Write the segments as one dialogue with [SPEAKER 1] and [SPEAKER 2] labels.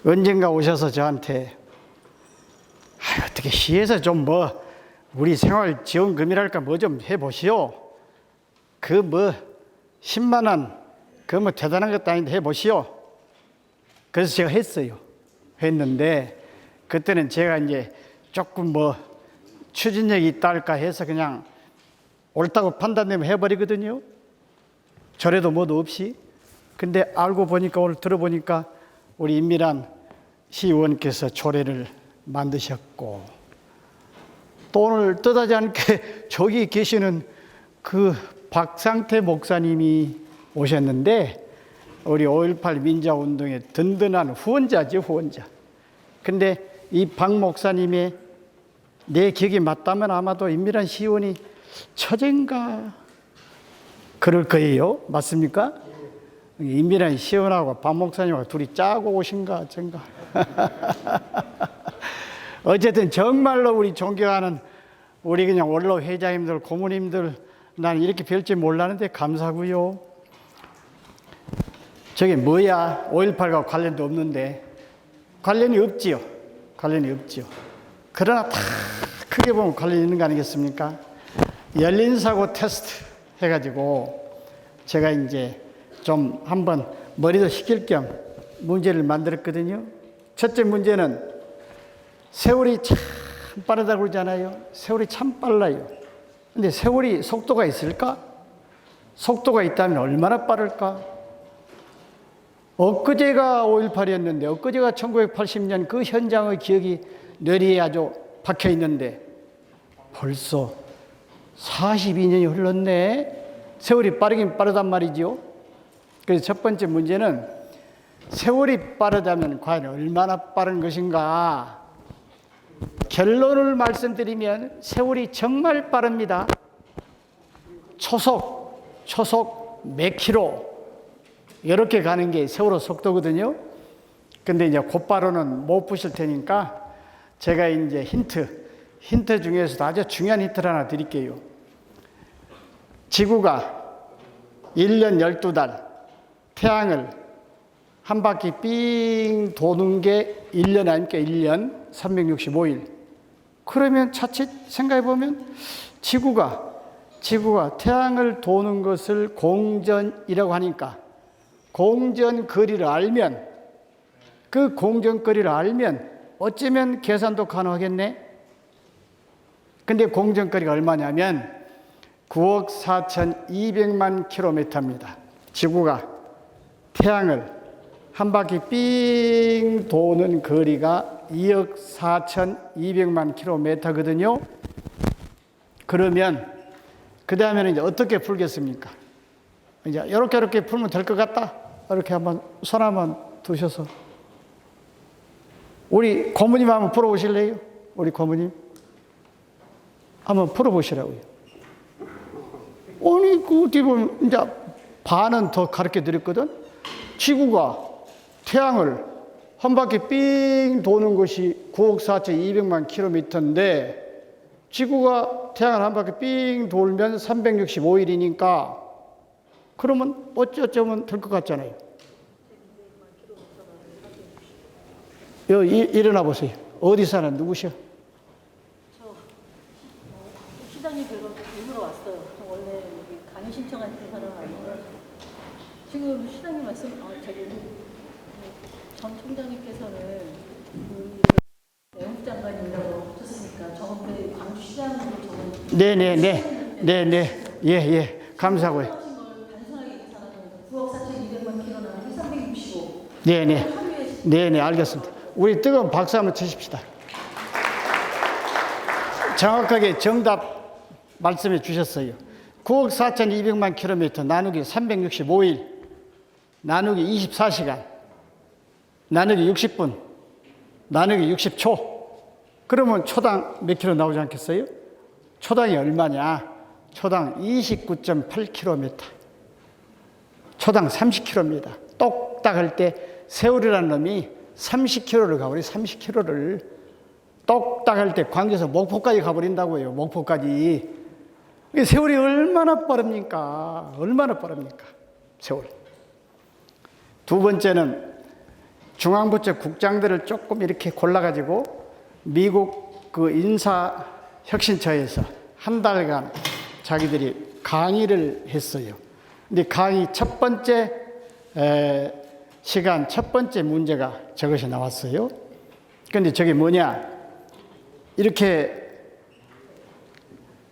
[SPEAKER 1] 언젠가 오셔서 저한테 어떻게 시에서 좀 우리 생활 지원금이랄까 좀 해보시오. 그 10만 원, 그 대단한 것도 아닌데 해보시오. 그래서 제가 했는데 그때는 제가 이제 조금 추진력이 있다 할까 해서 그냥 옳다고 판단되면 해버리거든요. 절에도 뭐도 없이. 근데 알고 보니까 오늘 들어보니까 우리 임미란 시의원께서 조례를 만드셨고, 또 오늘 뜻하지 않게 저기 계시는 그 박상태 목사님이 오셨는데, 우리 5.18 민주화운동의 든든한 후원자지, 후원자. 근데 이 박 목사님의 내 기억이 맞다면 아마도 임미란 시의원이 처제인가 그럴 거예요. 맞습니까? 임미란 시의원하고 박 목사님하고 둘이 짜고 오신가 어쩐가. 어쨌든 정말로 우리 존경하는 우리 그냥 원로 회장님들, 고모님들, 나는 이렇게 뵐 줄 몰랐는데 감사고요. 저게 뭐야? 5.18과 관련도 없는데. 관련이 없지요. 관련이 없지요. 그러나 다 크게 보면 관련이 있는 거 아니겠습니까? 열린 사고 테스트 해가지고 제가 이제 좀 한번 머리도 식힐 겸 문제를 만들었거든요. 첫째 문제는 세월이 참 빠르다고 그러잖아요. 세월이 참 빨라요. 근데 세월이 속도가 있을까? 속도가 있다면 얼마나 빠를까? 엊그제가 5.18이었는데, 엊그제가 1980년 그 현장의 기억이 뇌리에 아주 박혀 있는데 벌써 42년이 흘렀네. 세월이 빠르긴 빠르단 말이지요. 그래서 첫 번째 문제는 세월이 빠르다면 과연 얼마나 빠른 것인가? 결론을 말씀드리면 세월이 정말 빠릅니다. 초속 몇 킬로 이렇게 가는 게 세월호 속도거든요. 근데 이제 곧바로는 못 보실 테니까 제가 이제 힌트 중에서도 아주 중요한 힌트를 하나 드릴게요. 지구가 1년 12달 태양을 한 바퀴 삥 도는 게 1년 아닙니까? 1년 365일. 그러면 차칫 생각해 보면 지구가 태양을 도는 것을 공전이라고 하니까 공전거리를 알면, 그 공전거리를 알면 어쩌면 계산도 가능하겠네. 근데 공전거리가 얼마냐면 9억 4,200만 킬로미터입니다. 지구가 태양을 한 바퀴 삥 도는 거리가 2억 4,200만 킬로미터거든요. 그러면 그 다음에는 이제 어떻게 풀겠습니까? 이제 이렇게 풀면 될 것 같다. 이렇게 한번 손 한번 두셔서 우리 고모님 한번 풀어보실래요? 우리 고모님 한번 풀어보시라고요. 아니 그 어떻게 보면 이제 반은 더 가르쳐 드렸거든. 지구가 태양을 한 바퀴 삥 도는 것이 9억 4,200만 킬로미터인데 지구가 태양을 한 바퀴 삥 돌면 365일이니까 그러면 어쩌면 될 것 같잖아요. 일어나 보세요. 어디 사는 누구시요?
[SPEAKER 2] 저 시장에 배우러 왔어요. 원래 여기 강의 신청한 사람 아니에요. 지금 시장님 말씀, 전 총장님께서는 내무부 장관이라고 하셨으니까 저한테 광주시장으로
[SPEAKER 1] 네네. 예. 감사하고요.
[SPEAKER 2] 9억 4,200만 킬로 나누기 365.
[SPEAKER 1] 네네, 알겠습니다. 우리 뜨거운 박수 한번 치십시다. 정확하게 정답 말씀해 주셨어요. 9억 4,200만 킬로미터 나누기 365일 나누기 24시간 나누기 60분 나누기 60초. 그러면 초당 몇 킬로 나오지 않겠어요? 초당이 얼마냐? 초당 29.8km. 초당 30km입니다. 똑딱 할 때 세월이라는 놈이 30km를 가버려. 30km를 똑딱 할 때 광주에서 목포까지 가버린다고요. 목포까지. 세월이 얼마나 빠릅니까? 얼마나 빠릅니까? 세월. 두 번째는 중앙부처 국장들을 조금 이렇게 골라가지고 미국 그 인사혁신처에서 한 달간 자기들이 강의를 했어요. 근데 강의 첫 번째 시간 첫 번째 문제가 저것이 나왔어요. 근데 저게 뭐냐? 이렇게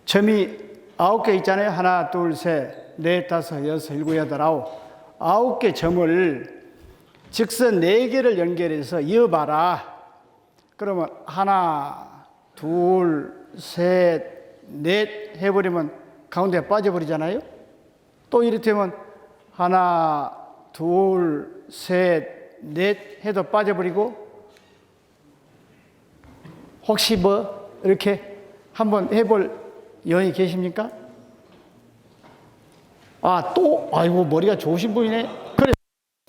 [SPEAKER 1] 점이 9개 있잖아요. 하나, 둘, 셋, 넷, 다섯, 여섯, 일곱, 여덟, 아홉. 9개 점을 직선 4개를 연결해서 이어봐라. 그러면 하나, 둘, 셋, 넷 해버리면 가운데 빠져버리잖아요. 또 이렇다면 하나, 둘, 셋, 넷 해도 빠져버리고, 혹시 뭐 이렇게 한번 해볼 여인이 계십니까? 아, 또 아이고 머리가 좋으신 분이네. 그래,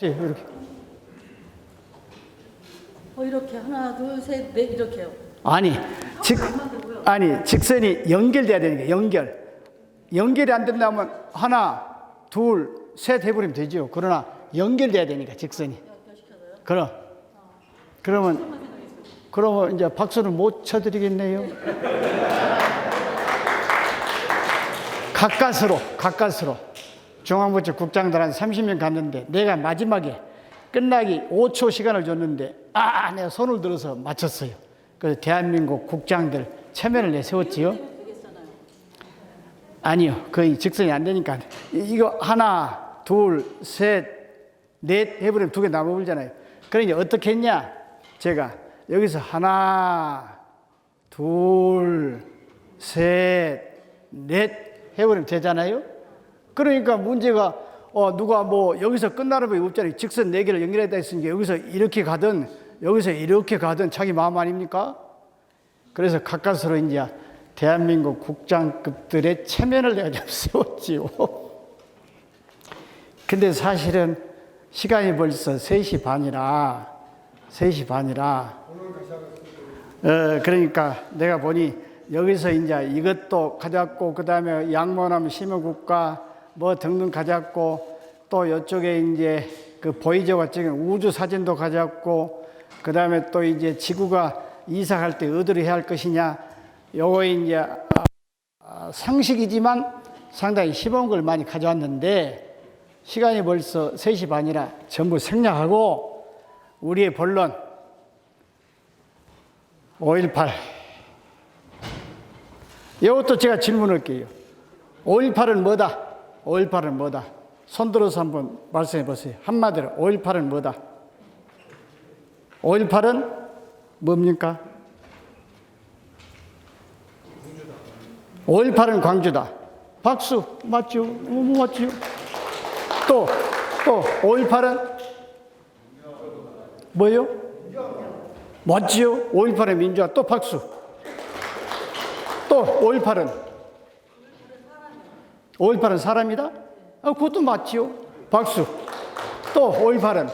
[SPEAKER 1] 이렇게.
[SPEAKER 2] 이렇게 하나, 둘, 셋, 넷 이렇게요.
[SPEAKER 1] 아니, 직선이 연결돼야 되는 거예요. 연결이 안 된다면 하나, 둘, 셋 해버리면 되죠. 그러나 연결돼야 되니까 직선이. 그러면 이제 박수를 못 쳐드리겠네요. 가까스로 중앙부처 국장들 한 30명 갔는데 내가 마지막에 끝나기 5초 시간을 줬는데 내가 손을 들어서 맞췄어요. 그래서 대한민국 국장들 체면을 내세웠지요. 아니요, 거의 직선이 안 되니까 이거 하나, 둘, 셋, 넷 해버리면 2개 남아버리잖아요. 그러니 어떻게 했냐? 제가 여기서 하나, 둘, 셋, 넷 해버리면 되잖아요. 그러니까 문제가 누가 뭐 여기서 끝나는 법이 없잖아요. 직선 4개를 연결했다 했으니까 여기서 이렇게 가든 여기서 이렇게 가든 자기 마음 아닙니까? 그래서 가까스로 이제 대한민국 국장급들의 체면을 내가 좀 세웠지요. 근데 사실은 시간이 벌써 3시 반이라 그러니까 내가 보니 여기서 이제 이것도 가져왔고 그다음에 양모남 심어국가 뭐 등등 가져왔고 또 이쪽에 이제 그 보이저가 찍은 우주 사진도 가져왔고 그다음에 또 이제 지구가 이사할 때 어디로 해야 할 것이냐 요거 이제 상식이지만 상당히 힘은 걸 많이 가져왔는데 시간이 벌써 3시 반이라 전부 생략하고 우리의 본론 5.18 이것도 제가 질문할게요. 5.18은 뭐다? 5.18은 뭐다? 손 들어서 한번 말씀해 보세요. 한마디로 5.18은 뭐다? 5.18은 뭡니까? 5.18은 광주다. 박수. 맞죠? 맞죠? 또 5.18은 뭐요? 맞지요? 5.18은 민주화. 또 박수. 또 5.18은 사람이다? 그것도 맞지요? 박수. 또 5.18은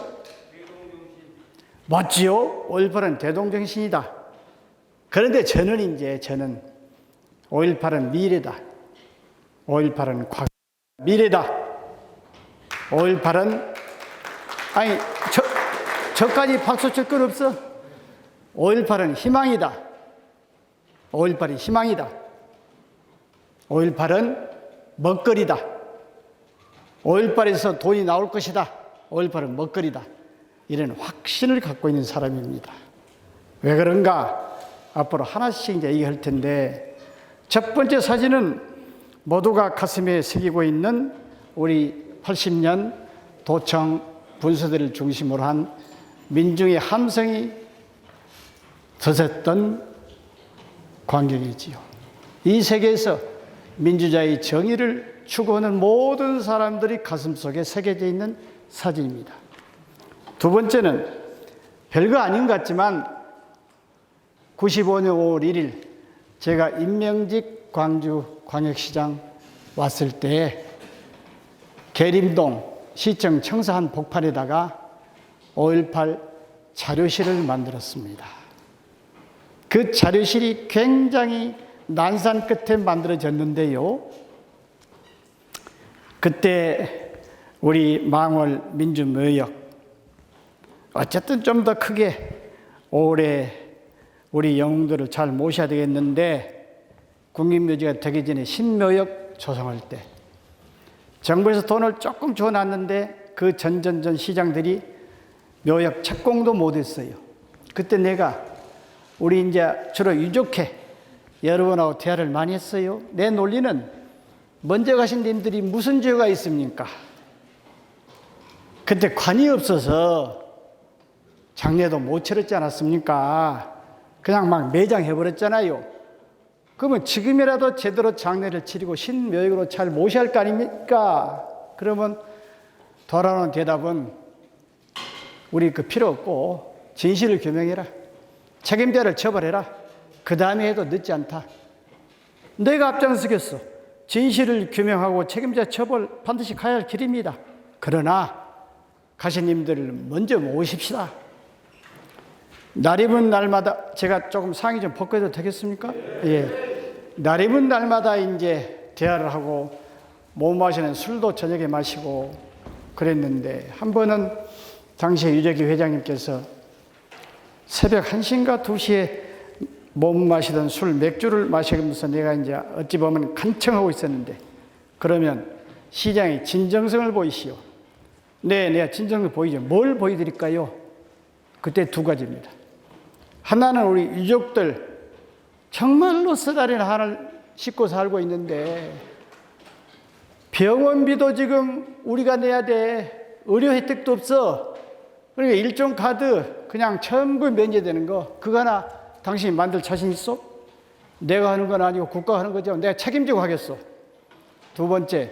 [SPEAKER 1] 맞지요? 5.18은 대동정신이다. 그런데 저는 5.18은 미래다. 5.18은 미래다. 5.18은 저까지 박수 칠 건 없어. 5.18은 희망이다. 5.18이 희망이다. 5.18은 먹거리다. 5.18에서 돈이 나올 것이다. 5.18은 먹거리다. 이런 확신을 갖고 있는 사람입니다. 왜 그런가? 앞으로 하나씩 이제 얘기할 텐데 첫 번째 사진은 모두가 가슴에 새기고 있는 우리 80년 도청 분수대를 중심으로 한 민중의 함성이 젖었던 광경이지요. 이 세계에서 민주주의 정의를 추구하는 모든 사람들이 가슴속에 새겨져 있는 사진입니다. 두 번째는 별거 아닌 것 같지만 95년 5월 1일 제가 임명직 광주광역시장 왔을 때 계림동 시청 청사 한 복판에다가 5.18 자료실을 만들었습니다. 그 자료실이 굉장히 난산 끝에 만들어졌는데요. 그때 우리 망월 민주무역 어쨌든 좀 더 크게 올해 우리 영웅들을 잘 모셔야 되겠는데, 국립묘지가 되기 전에 신묘역 조성할 때 정부에서 돈을 조금 줘놨는데 그 전전전 시장들이 묘역 착공도 못했어요. 그때 내가 우리 이제 주로 유족회 여러분하고 대화를 많이 했어요. 내 논리는 먼저 가신 님들이 무슨 죄가 있습니까? 그때 관이 없어서 장례도 못 치렀지 않았습니까? 그냥 막 매장해버렸잖아요. 그러면 지금이라도 제대로 장례를 치르고 신묘역으로 잘 모셔야 할 거 아닙니까? 그러면 돌아오는 대답은 우리 그 필요 없고 진실을 규명해라. 책임자를 처벌해라. 그 다음에 해도 늦지 않다. 내가 앞장서겠어. 진실을 규명하고 책임자 처벌 반드시 가야 할 길입니다. 그러나 가시님들을 먼저 모십시다. 날입은 날마다, 제가 조금 상의 좀 벗겨도 되겠습니까? 예. 날입은 날마다 이제 대화를 하고 못 마시는 술도 저녁에 마시고 그랬는데, 한 번은 당시 유재기 회장님께서 새벽 1시인가 2시에 못 마시던 술, 맥주를 마시면서 내가 이제 어찌 보면 간청하고 있었는데, 그러면 시장이 진정성을 보이시오. 네, 내가 진정성을 보이죠. 뭘 보여드릴까요? 그때 두 가지입니다. 하나는 우리 유족들 정말로 쓰다리는 하나를 싣고 살고 있는데 병원비도 지금 우리가 내야 돼. 의료 혜택도 없어. 그러니까 일종 카드 그냥 전부 면제되는 거, 그거 하나 당신이 만들 자신 있어? 내가 하는 건 아니고 국가가 하는 거죠. 내가 책임지고 하겠어. 두 번째,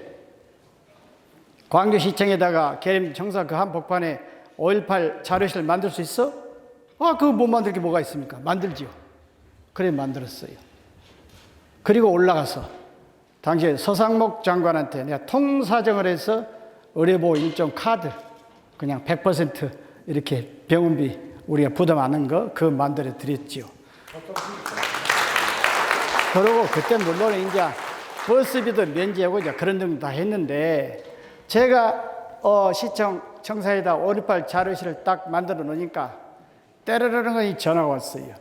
[SPEAKER 1] 광주시청에다가 계림 청사 그 한복판에 5.18 자료실 만들 수 있어? 아, 그거 못 만들 게 뭐가 있습니까? 만들지요. 그래 만들었어요. 그리고 올라가서 당시에 서상목 장관한테 내가 통사정을 해서 의료보호 일종 카드 그냥 100% 이렇게 병원비 우리가 부담 안 거 그거 만들어 드렸지요. 그러고 그때 물론 이제 버스비도 면제하고 이제 그런 등 다 했는데, 제가 시청 청사에다 5.18 자료실을 딱 만들어 놓으니까 때르르르 전화가 왔어요.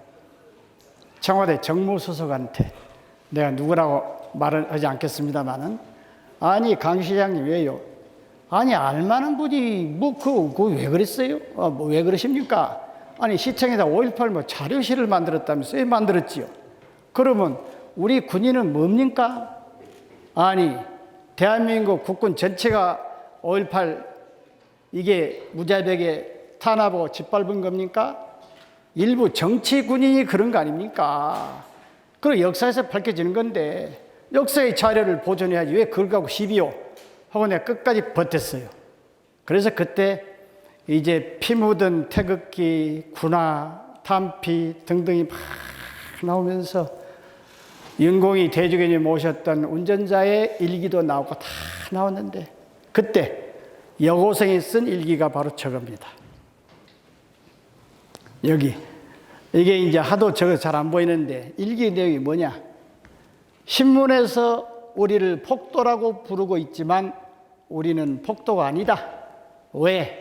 [SPEAKER 1] 청와대 정무수석한테. 내가 누구라고 말은 하지 않겠습니다만은, 아니 강 시장님 왜요? 아니 알만한 분이 뭐 그거 왜 그랬어요? 뭐 왜 그러십니까? 아니 시청에다 5.18 뭐 자료실을 만들었다면서. 왜 만들었지요? 그러면 우리 군인은 뭡니까? 아니 대한민국 국군 전체가 5.18 이게 무자백에 탄압하고 짓밟은 겁니까? 일부 정치 군인이 그런 거 아닙니까? 그리고 역사에서 밝혀지는 건데 역사의 자료를 보존해야지 왜 그걸 갖고 시비요? 하고 내가 끝까지 버텼어요. 그래서 그때 이제 피 묻은 태극기, 군화, 탄피 등등이 막 나오면서 영공이 대주교님이 모셨던 운전자의 일기도 나오고 다 나왔는데, 그때 여고생이 쓴 일기가 바로 저겁니다. 여기 이게 이제 하도 저거 잘 안 보이는데 일기 내용이 뭐냐? 신문에서 우리를 폭도라고 부르고 있지만 우리는 폭도가 아니다. 왜?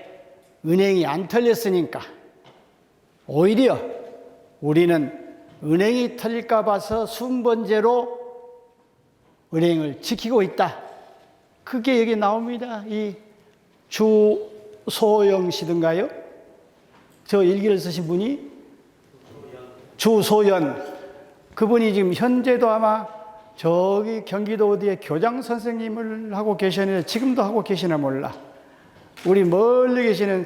[SPEAKER 1] 은행이 안 털렸으니까. 오히려 우리는 은행이 털릴까 봐서 순번제로 은행을 지키고 있다. 그게 여기 나옵니다. 이 주소영 씨든가요? 저 일기를 쓰신 분이 주소연. 그분이 지금 현재도 아마 저기 경기도 어디에 교장 선생님을 하고 계시는데 지금도 하고 계시나 몰라. 우리 멀리 계시는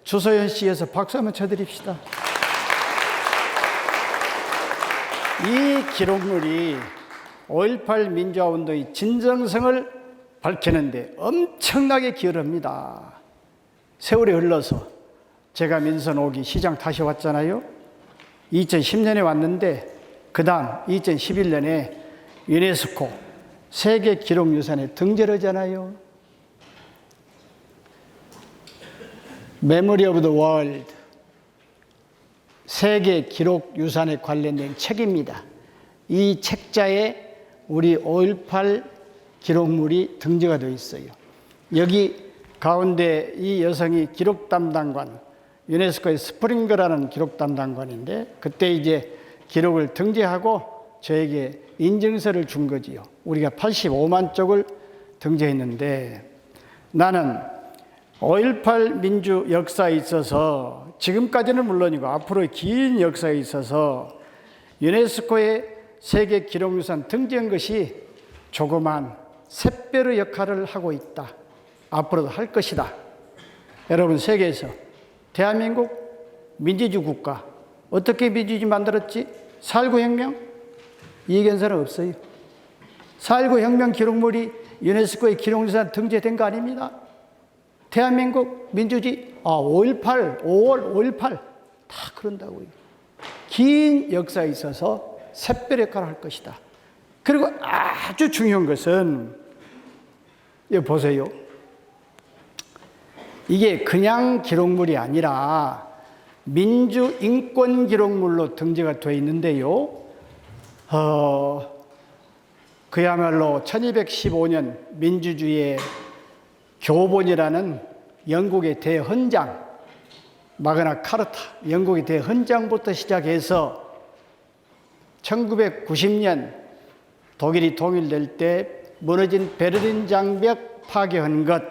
[SPEAKER 1] 주소연 씨에서 박수 한번 쳐드립시다. 이 기록물이 5.18 민주화운동의 진정성을 밝히는데 엄청나게 기여합니다. 세월이 흘러서 제가 민선 5기 시장 다시 왔잖아요. 2010년에 왔는데 그 다음 2011년에 유네스코 세계기록유산에 등재하잖아요. 메모리 오브 더 월드 세계기록유산에 관련된 책입니다. 이 책자에 우리 5.18 기록물이 등재가 되어 있어요. 여기 가운데 이 여성이 기록 담당관, 유네스코의 스프링거라는 기록 담당관인데 그때 이제 기록을 등재하고 저에게 인증서를 준 거지요. 우리가 85만 쪽을 등재했는데 나는 5.18 민주 역사에 있어서 지금까지는 물론이고 앞으로의 긴 역사에 있어서 유네스코의 세계 기록유산 등재한 것이 조그만 샛별의 역할을 하고 있다. 앞으로도 할 것이다. 여러분, 세계에서 대한민국 민주주의 국가 어떻게 민주주의 만들었지? 4.19 혁명? 이견서는 없어요. 4.19 혁명 기록물이 유네스코의 기록유산 등재된 거 아닙니다. 대한민국 민주주의 5.18 5월 5.18 다 그런다고요. 긴 역사에 있어서 샛별 역할을 할 것이다. 그리고 아주 중요한 것은 여기 보세요. 이게 그냥 기록물이 아니라 민주인권 기록물로 등재가 되어 있는데요. 그야말로 1215년 민주주의의 교본이라는 영국의 대헌장, 마그나 카르타, 영국의 대헌장부터 시작해서 1990년 독일이 통일될 때 무너진 베를린 장벽 파괴한 것,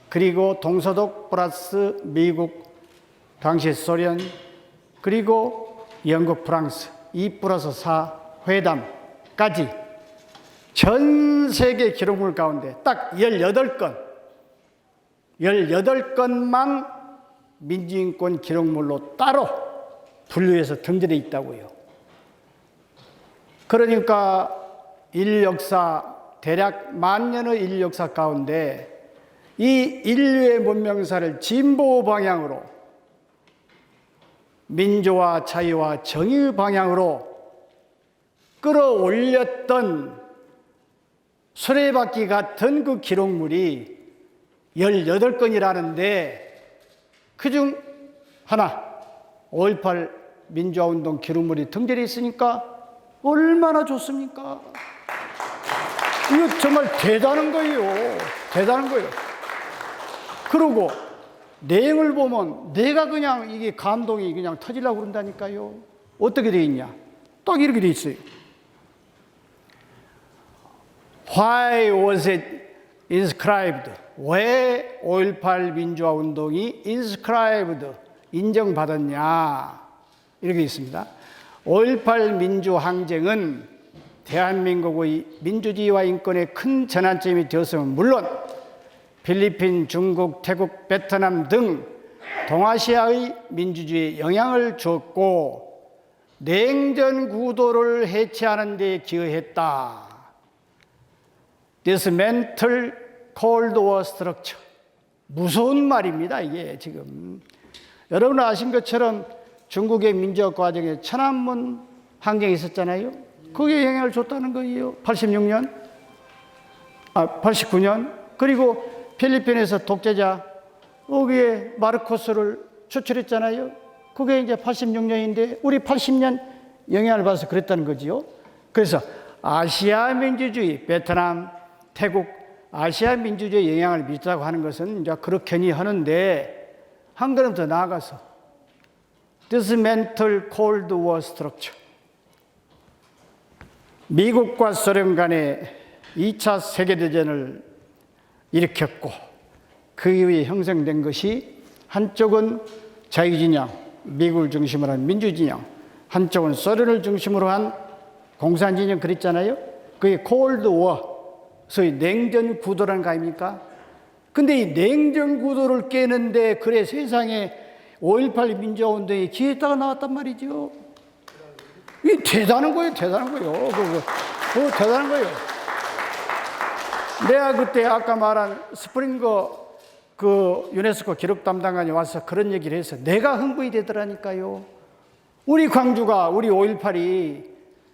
[SPEAKER 1] 그리고 동서독 플러스 미국, 당시 소련, 그리고 영국, 프랑스 2+4 회담까지 전 세계 기록물 가운데 딱 18건만 민주인권 기록물로 따로 분류해서 등재되어 있다고요. 그러니까 인류 역사, 대략 10,000년의 인류 역사 가운데 이 인류의 문명사를 진보 방향으로, 민주화, 자유와 정의 방향으로 끌어올렸던 수레바퀴 같은 그 기록물이 18건이라는데 그중 하나 5.18 민주화운동 기록물이 등재되어 있으니까 얼마나 좋습니까? 이거 정말 대단한 거예요. 대단한 거예요. 그리고 내용을 보면 내가 그냥 이게 감동이 그냥 터지려고 그런다니까요. 어떻게 되어 있냐? 딱 이렇게 되어 있어요. Why was it inscribed? 왜 5.18 민주화 운동이 inscribed, 인정받았냐? 이렇게 있습니다. 5.18 민주항쟁은 대한민국의 민주주의와 인권의 큰 전환점이 되었으면 물론 필리핀, 중국, 태국, 베트남 등 동아시아의 민주주의에 영향을 주었고 냉전 구도를 해체하는 데 기여했다. Dismantle Cold War Structure. 무서운 말입니다, 이게 지금. 여러분 아신 것처럼 중국의 민주화 과정에 천안문 항쟁이 있었잖아요. 그게 영향을 줬다는 거예요. 89년. 그리고 필리핀에서 독재자 거기에 마르코스를 추출했잖아요. 그게 이제 86년인데 우리 80년 영향을 받아서 그랬다는 거지요. 그래서 아시아 민주주의, 베트남, 태국, 아시아 민주주의에 영향을 미쳤다고 하는 것은 이제 그렇게니 하는데 한 걸음 더 나아가서 Dismantle Cold War Structure. 미국과 소련 간의 2차 세계대전을 일으켰고 그 이후에 형성된 것이 한쪽은 자유진영, 미국을 중심으로 한 민주진영, 한쪽은 소련을 중심으로 한 공산진영 그랬잖아요. 그게 콜드 워, 소위 냉전 구도라는 거 아닙니까? 근데 이 냉전 구도를 깨는데 그래 세상에 5.18 민주화운동이 기회다가 나왔단 말이죠. 이게 대단한 거예요, 대단한 거예요. 대단한 거예요. 내가 그때 아까 말한 스프링거 그 유네스코 기록 담당관이 와서 그런 얘기를 해서 내가 흥분이 되더라니까요. 우리 광주가, 우리 5.18이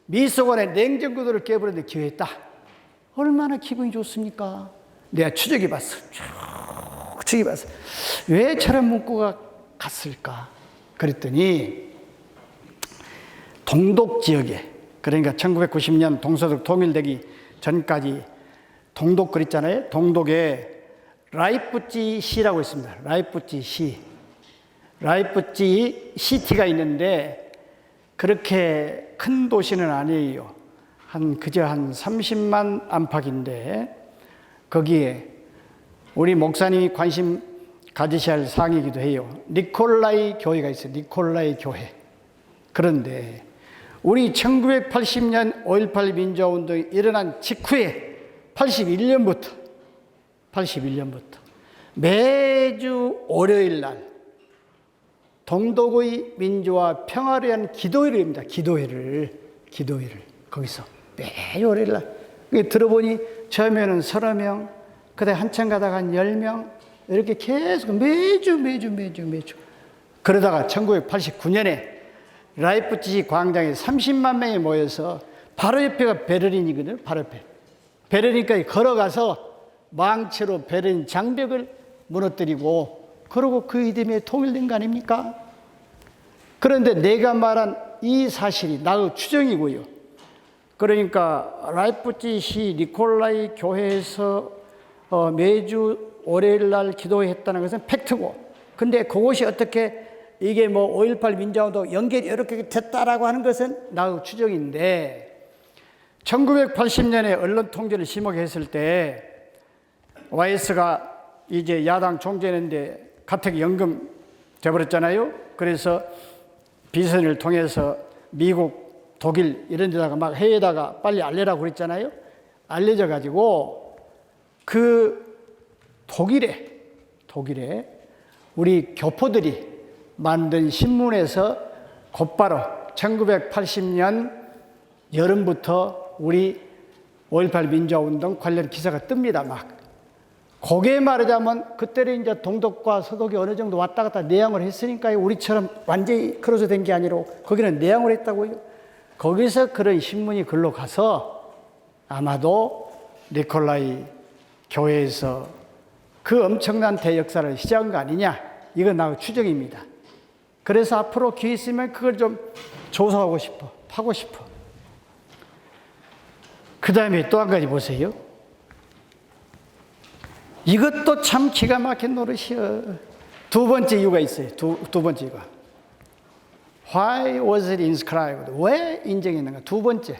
[SPEAKER 1] 미소관의 냉전 구도를 깨버리는데 기회했다. 얼마나 기분이 좋습니까? 내가 추적해 봤어. 추적해 봤어. 왜 저런 문구가 갔을까? 그랬더니 동독 지역에, 그러니까 1990년 동서독 통일되기 전까지 동독 그랬잖아요. 동독에 라이프치 시라고 있습니다. 라이프치 시. 라이프치히 시티가 있는데 그렇게 큰 도시는 아니에요. 그저 한 30만 안팎인데 거기에 우리 목사님이 관심 가지셔야 할 사항이기도 해요. 니콜라이 교회가 있어요. 니콜라이 교회. 그런데 우리 1980년 5.18 민주화운동이 일어난 직후에 81년부터 매주 월요일 날 동독의 민주화 평화를 위한 기도회입니다. 기도회를 거기서 매주 월요일 날 들어보니 처음에는 30명, 그다음에 한참 가다가 한 10명 이렇게 계속 매주 그러다가 1989년에 라이프치히 광장에 30만 명이 모여서 바로 옆에가 베를린이거든요. 바로 옆에. 베를린까지 걸어가서 망치로 베를린 장벽을 무너뜨리고 그러고 그 이듬해 통일된 거 아닙니까? 그런데 내가 말한 이 사실이 나의 추정이고요. 그러니까 라이프치히 니콜라이 교회에서 매주 월요일 날 기도했다는 것은 팩트고, 근데 그것이 어떻게 이게 뭐 5.18 민주화운동 연결이 이렇게 됐다라고 하는 것은 나의 추정인데, 1980년에 언론 통제를 심하게 했을 때 YS가 이제 야당 총재인데 갑자기 연금 돼버렸잖아요. 그래서 비선을 통해서 미국, 독일 이런 데다가 막 해외에다가 빨리 알려라고 그랬잖아요. 알려져 가지고 그 독일에 우리 교포들이 만든 신문에서 곧바로 1980년 여름부터 우리 5.18 민주화운동 관련 기사가 뜹니다. 막. 그게 말하자면 그때는 이제 동독과 서독이 어느 정도 왔다 갔다 내양을 했으니까요. 우리처럼 완전히 크로스 된 게 아니라 거기는 내양을 했다고요. 거기서 그런 신문이 글로 가서 아마도 니콜라이 교회에서 그 엄청난 대역사를 시작한 거 아니냐. 이건 나의 추정입니다. 그래서 앞으로 기회 있으면 그걸 좀 조사하고 싶어. 파고 싶어. 그 다음에 또 한 가지 보세요. 이것도 참 기가 막힌 노릇이요. 두 번째 이유가 있어요. 두 번째 이유가. Why was it inscribed? 왜 인정했는가? 두 번째.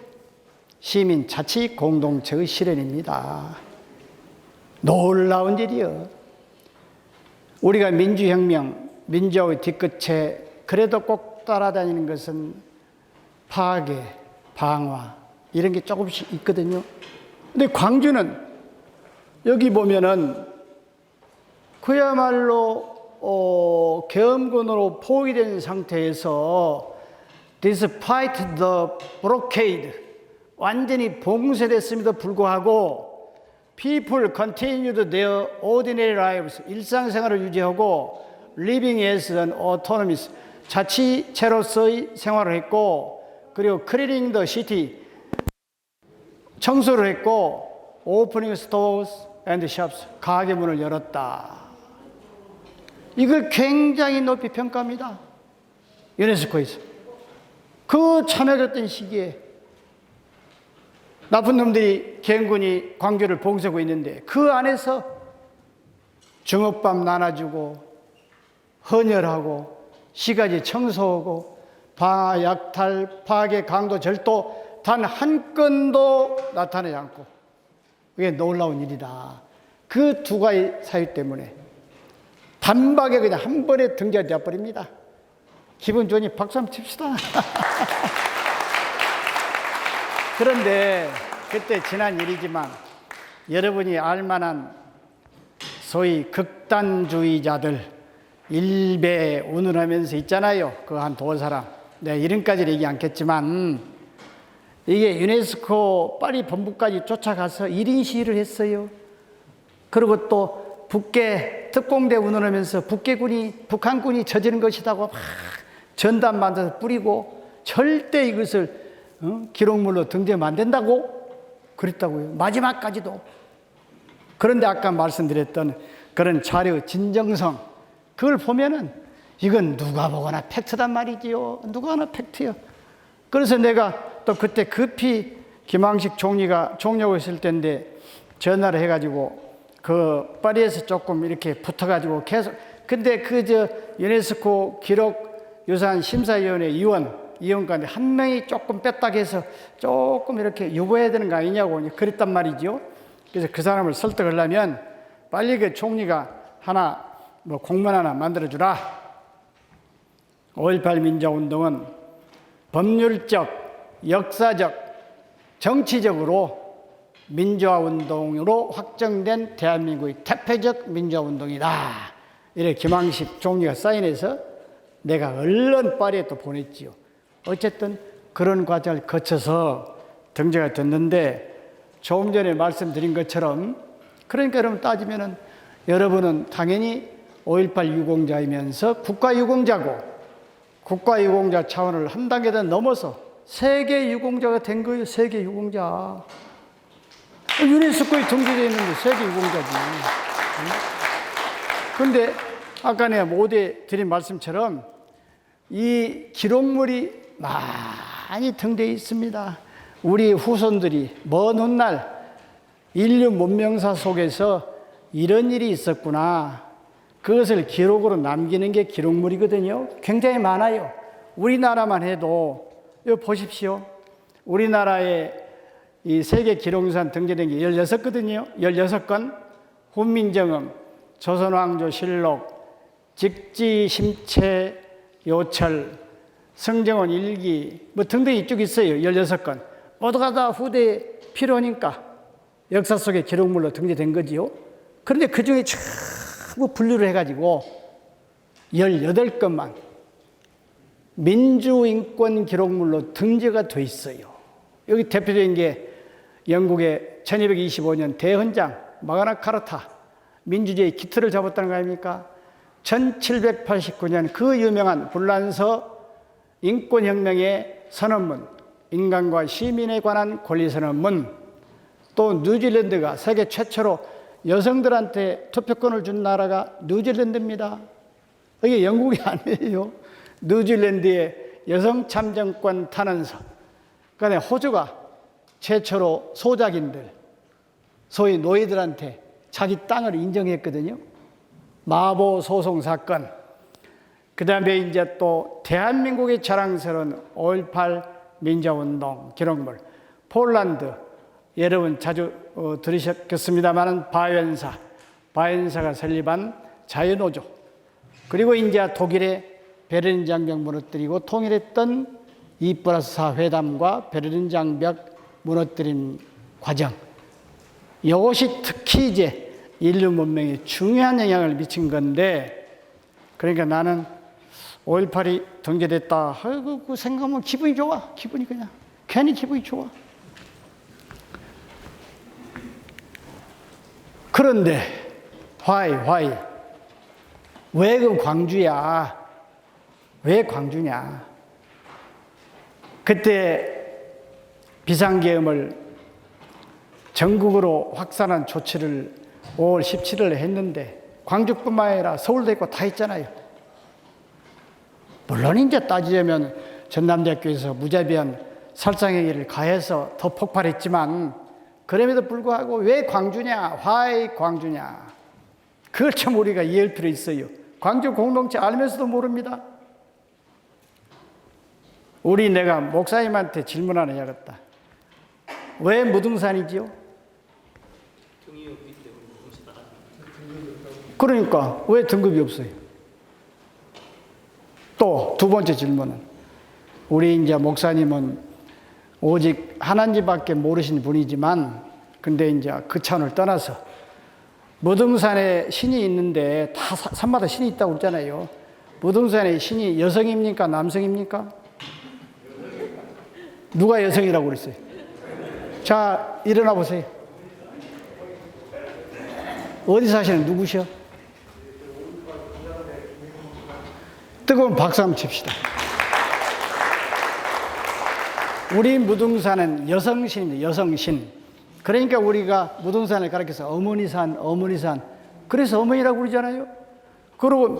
[SPEAKER 1] 시민 자치 공동체의 실현입니다. 놀라운 일이요. 우리가 민주혁명, 민주화의 뒤끝에 그래도 꼭 따라다니는 것은 파괴, 방화 이런 게 조금씩 있거든요. 근데 광주는 여기 보면은 그야말로 계엄군으로 포위된 상태에서 despite the blockade 완전히 봉쇄됐음에도 불구하고 people continued their ordinary lives 일상생활을 유지하고 living as an autonomous 자치체로서의 생활을 했고 그리고 cleaning the city 청소를 했고 opening stores and shops 가게 문을 열었다. 이걸 굉장히 높이 평가합니다. 유네스코에서. 그 참여했던 시기에 나쁜 놈들이 계엄군이 광주를 봉쇄하고 있는데 그 안에서 중업밥 나눠주고 헌혈하고 시가지 청소하고 방화 약탈 파괴 강도 절도 단 한 건도 나타나지 않고 그게 놀라운 일이다. 그 두 가지 사유 때문에 단박에 그냥 한 번에 등재가 되어버립니다. 기분 좋으니 박수 한번 칩시다. 그런데 그때 지난 일이지만 여러분이 알만한 소위 극단주의자들 일배 운운하면서 있잖아요. 그 한 두 사람. 네, 이름까지는 얘기 않겠지만 이게 유네스코 파리 본부까지 쫓아가서 1인 시위를 했어요. 그리고 또 북계 특공대 운운하면서 북한군이 저지른 것이라고 막 전단 만들어서 뿌리고 절대 이것을 기록물로 등재하면 안 된다고 그랬다고요. 마지막까지도. 그런데 아까 말씀드렸던 그런 자료 진정성 그걸 보면은 이건 누가 보거나 팩트단 말이지요. 누가 하나 팩트요. 그래서 내가 또 그때 급히 김황식 총리가 있을 때인데 전화를 해가지고 그 파리에서 조금 이렇게 붙어가지고 계속 근데 유네스코 기록유산 심사위원회 위원 가운데 한 명이 조금 뺐다고 해서 조금 이렇게 유보해야 되는 거 아니냐고 그랬단 말이죠. 그래서 그 사람을 설득하려면 빨리 그 총리가 하나 공문 하나 만들어주라. 5.18 민주화운동은 법률적, 역사적, 정치적으로 민주화운동으로 확정된 대한민국의 대표적 민주화운동이다. 이렇게 김황식 총리가 사인해서 내가 얼른 파리에 또 보냈지요. 어쨌든 그런 과정을 거쳐서 등재가 됐는데 조금 전에 말씀드린 것처럼 그러니까 여러분 따지면은 여러분은 당연히 5.18 유공자이면서 국가유공자고 국가유공자 차원을 한 단계 더 넘어서 세계 유공자가 된 거예요. 세계 유공자. 유네스코에 등재되어 있는데 세계 유공자지. 그런데 아까 내가 모두에 드린 말씀처럼 이 기록물이 많이 등재되어 있습니다. 우리 후손들이 먼 훗날 인류 문명사 속에서 이런 일이 있었구나. 그것을 기록으로 남기는 게 기록물이거든요. 굉장히 많아요. 우리나라만 해도 여기 보십시오. 우리나라에 이 세계 기록유산 등재된 게 16거든요. 16건. 훈민정음, 조선왕조 실록, 직지심체 요철, 성정원 일기 등등이 쭉 있어요. 16건. 모두가 다 후대에 필요하니까 역사 속의 기록물로 등재된 거지요. 그런데 그 중에 전부 분류를 해가지고 18건만 민주인권 기록물로 등재가 돼 있어요. 여기 대표적인 게 영국의 1225년 대헌장 마그나 카르타 민주주의 기틀을 잡았다는 거 아닙니까? 1789년 그 유명한 불란서 인권혁명의 선언문, 인간과 시민에 관한 권리선언문, 또 뉴질랜드가 세계 최초로 여성들한테 투표권을 준 나라가 뉴질랜드입니다. 이게 영국이 아니에요. 뉴질랜드의 여성 참정권 탄원서. 그다음에 호주가 최초로 소작인들, 소위 노예들한테 자기 땅을 인정했거든요. 마보 소송 사건. 그다음에 이제 또 대한민국의 자랑스러운 5.18 민주화운동 기록물. 폴란드. 여러분 자주 들으셨겠습니다만 바이엔사가 설립한 자유노조. 그리고 이제 독일의 베를린 장벽 무너뜨리고 통일했던 2+4 회담과 베를린 장벽 무너뜨린 과정. 이것이 특히 이제 인류 문명에 중요한 영향을 미친 건데, 그러니까 나는 5.18이 등재됐다. 그 생각하면 기분이 좋아. 기분이 그냥 괜히 기분이 좋아. 그런데 why? 왜 그 광주야? 왜 광주냐? 그때 비상계엄을 전국으로 확산한 조치를 5월 17일에 했는데 광주뿐만 아니라 서울도 있고 다 했잖아요. 물론 이제 따지자면 전남대학교에서 무자비한 살상행위를 가해서 더 폭발했지만 그럼에도 불구하고 왜 광주냐? why 광주냐? 그걸 참 우리가 이해할 필요 있어요. 광주 공동체 알면서도 모릅니다. 내가 목사님한테 질문 하나 해야겠다. 왜 무등산이지요? 그러니까 왜 등급이 없어요? 또 두 번째 질문은 우리 이제 목사님은 오직 하나님밖에 모르신 분이지만 근데 이제 그 차원을 떠나서 무등산에 신이 있는데 다 산마다 신이 있다고 그러잖아요. 무등산에 신이 여성입니까? 남성입니까? 누가 여성이라고 그랬어요? 자, 일어나 보세요. 어디 사시는 누구셔? 뜨거운 박수 한번 칩시다. 우리 무등산은 여성신입니다. 여성신. 그러니까 우리가 무등산을 가리켜서 어머니산. 그래서 어머니라고 그러잖아요. 그리고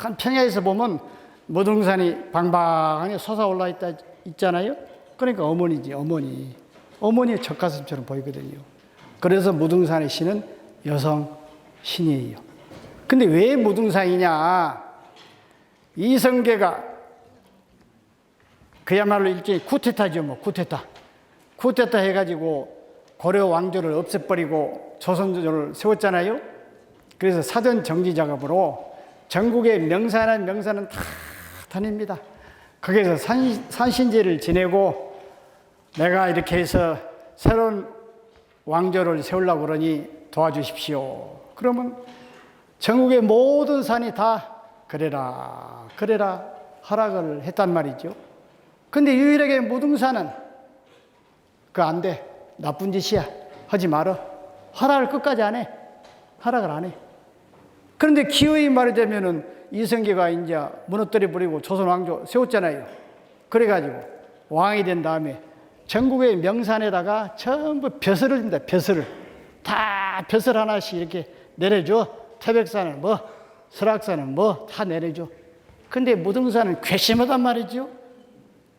[SPEAKER 1] 한 평야에서 보면 무등산이 방방하게 솟아올라 있잖아요. 그러니까 어머니지, 어머니. 어머니의 젖가슴처럼 보이거든요. 그래서 무등산의 신은 여성 신이에요. 근데 왜 무등산이냐? 이성계가 그야말로 일종의 쿠데타죠, 뭐 쿠데타. 쿠데타 해가지고 고려 왕조를 없애버리고 조선조를 세웠잖아요. 그래서 사전 정지 작업으로 전국의 명산은 다 다닙니다. 거기서 산신제를 지내고 내가 이렇게 해서 새로운 왕조를 세우려고 그러니 도와주십시오. 그러면 전국의 모든 산이 다 그래라 허락을 했단 말이죠. 근데 유일하게 무등산은 그거 안 돼. 나쁜 짓이야. 하지 말어. 허락을 끝까지 안 해. 허락을 안 해. 그런데 기어이 말하자면은 이성계가 이제 무너뜨려 버리고 조선 왕조 세웠잖아요. 그래가지고 왕이 된 다음에 전국의 명산에다가 전부 벼슬을 줍니다. 벼슬을. 다 벼슬 하나씩 이렇게 내려줘. 태백산은 뭐, 설악산은 뭐 다 내려줘. 근데 무등산은 괘씸하단 말이죠.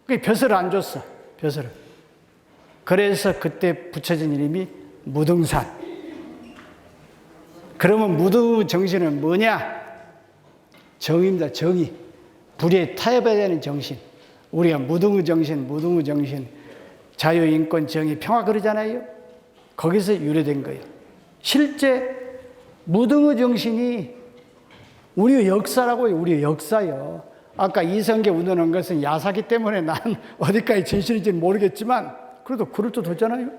[SPEAKER 1] 그 벼슬을 안 줬어. 벼슬을. 그래서 그때 붙여진 이름이 무등산. 그러면 무등 정신은 뭐냐? 정의입니다. 정의. 불의에 타협해야 되는 정신. 우리가 무등의 정신, 자유, 인권, 정의, 평화 그러잖아요. 거기서 유래된 거예요. 실제 무등의 정신이 우리의 역사라고요. 우리의 역사요. 아까 이성계 운동한 것은 야사기 때문에 난 어디까지 진실인지 모르겠지만 그래도 그럴듯하잖아요.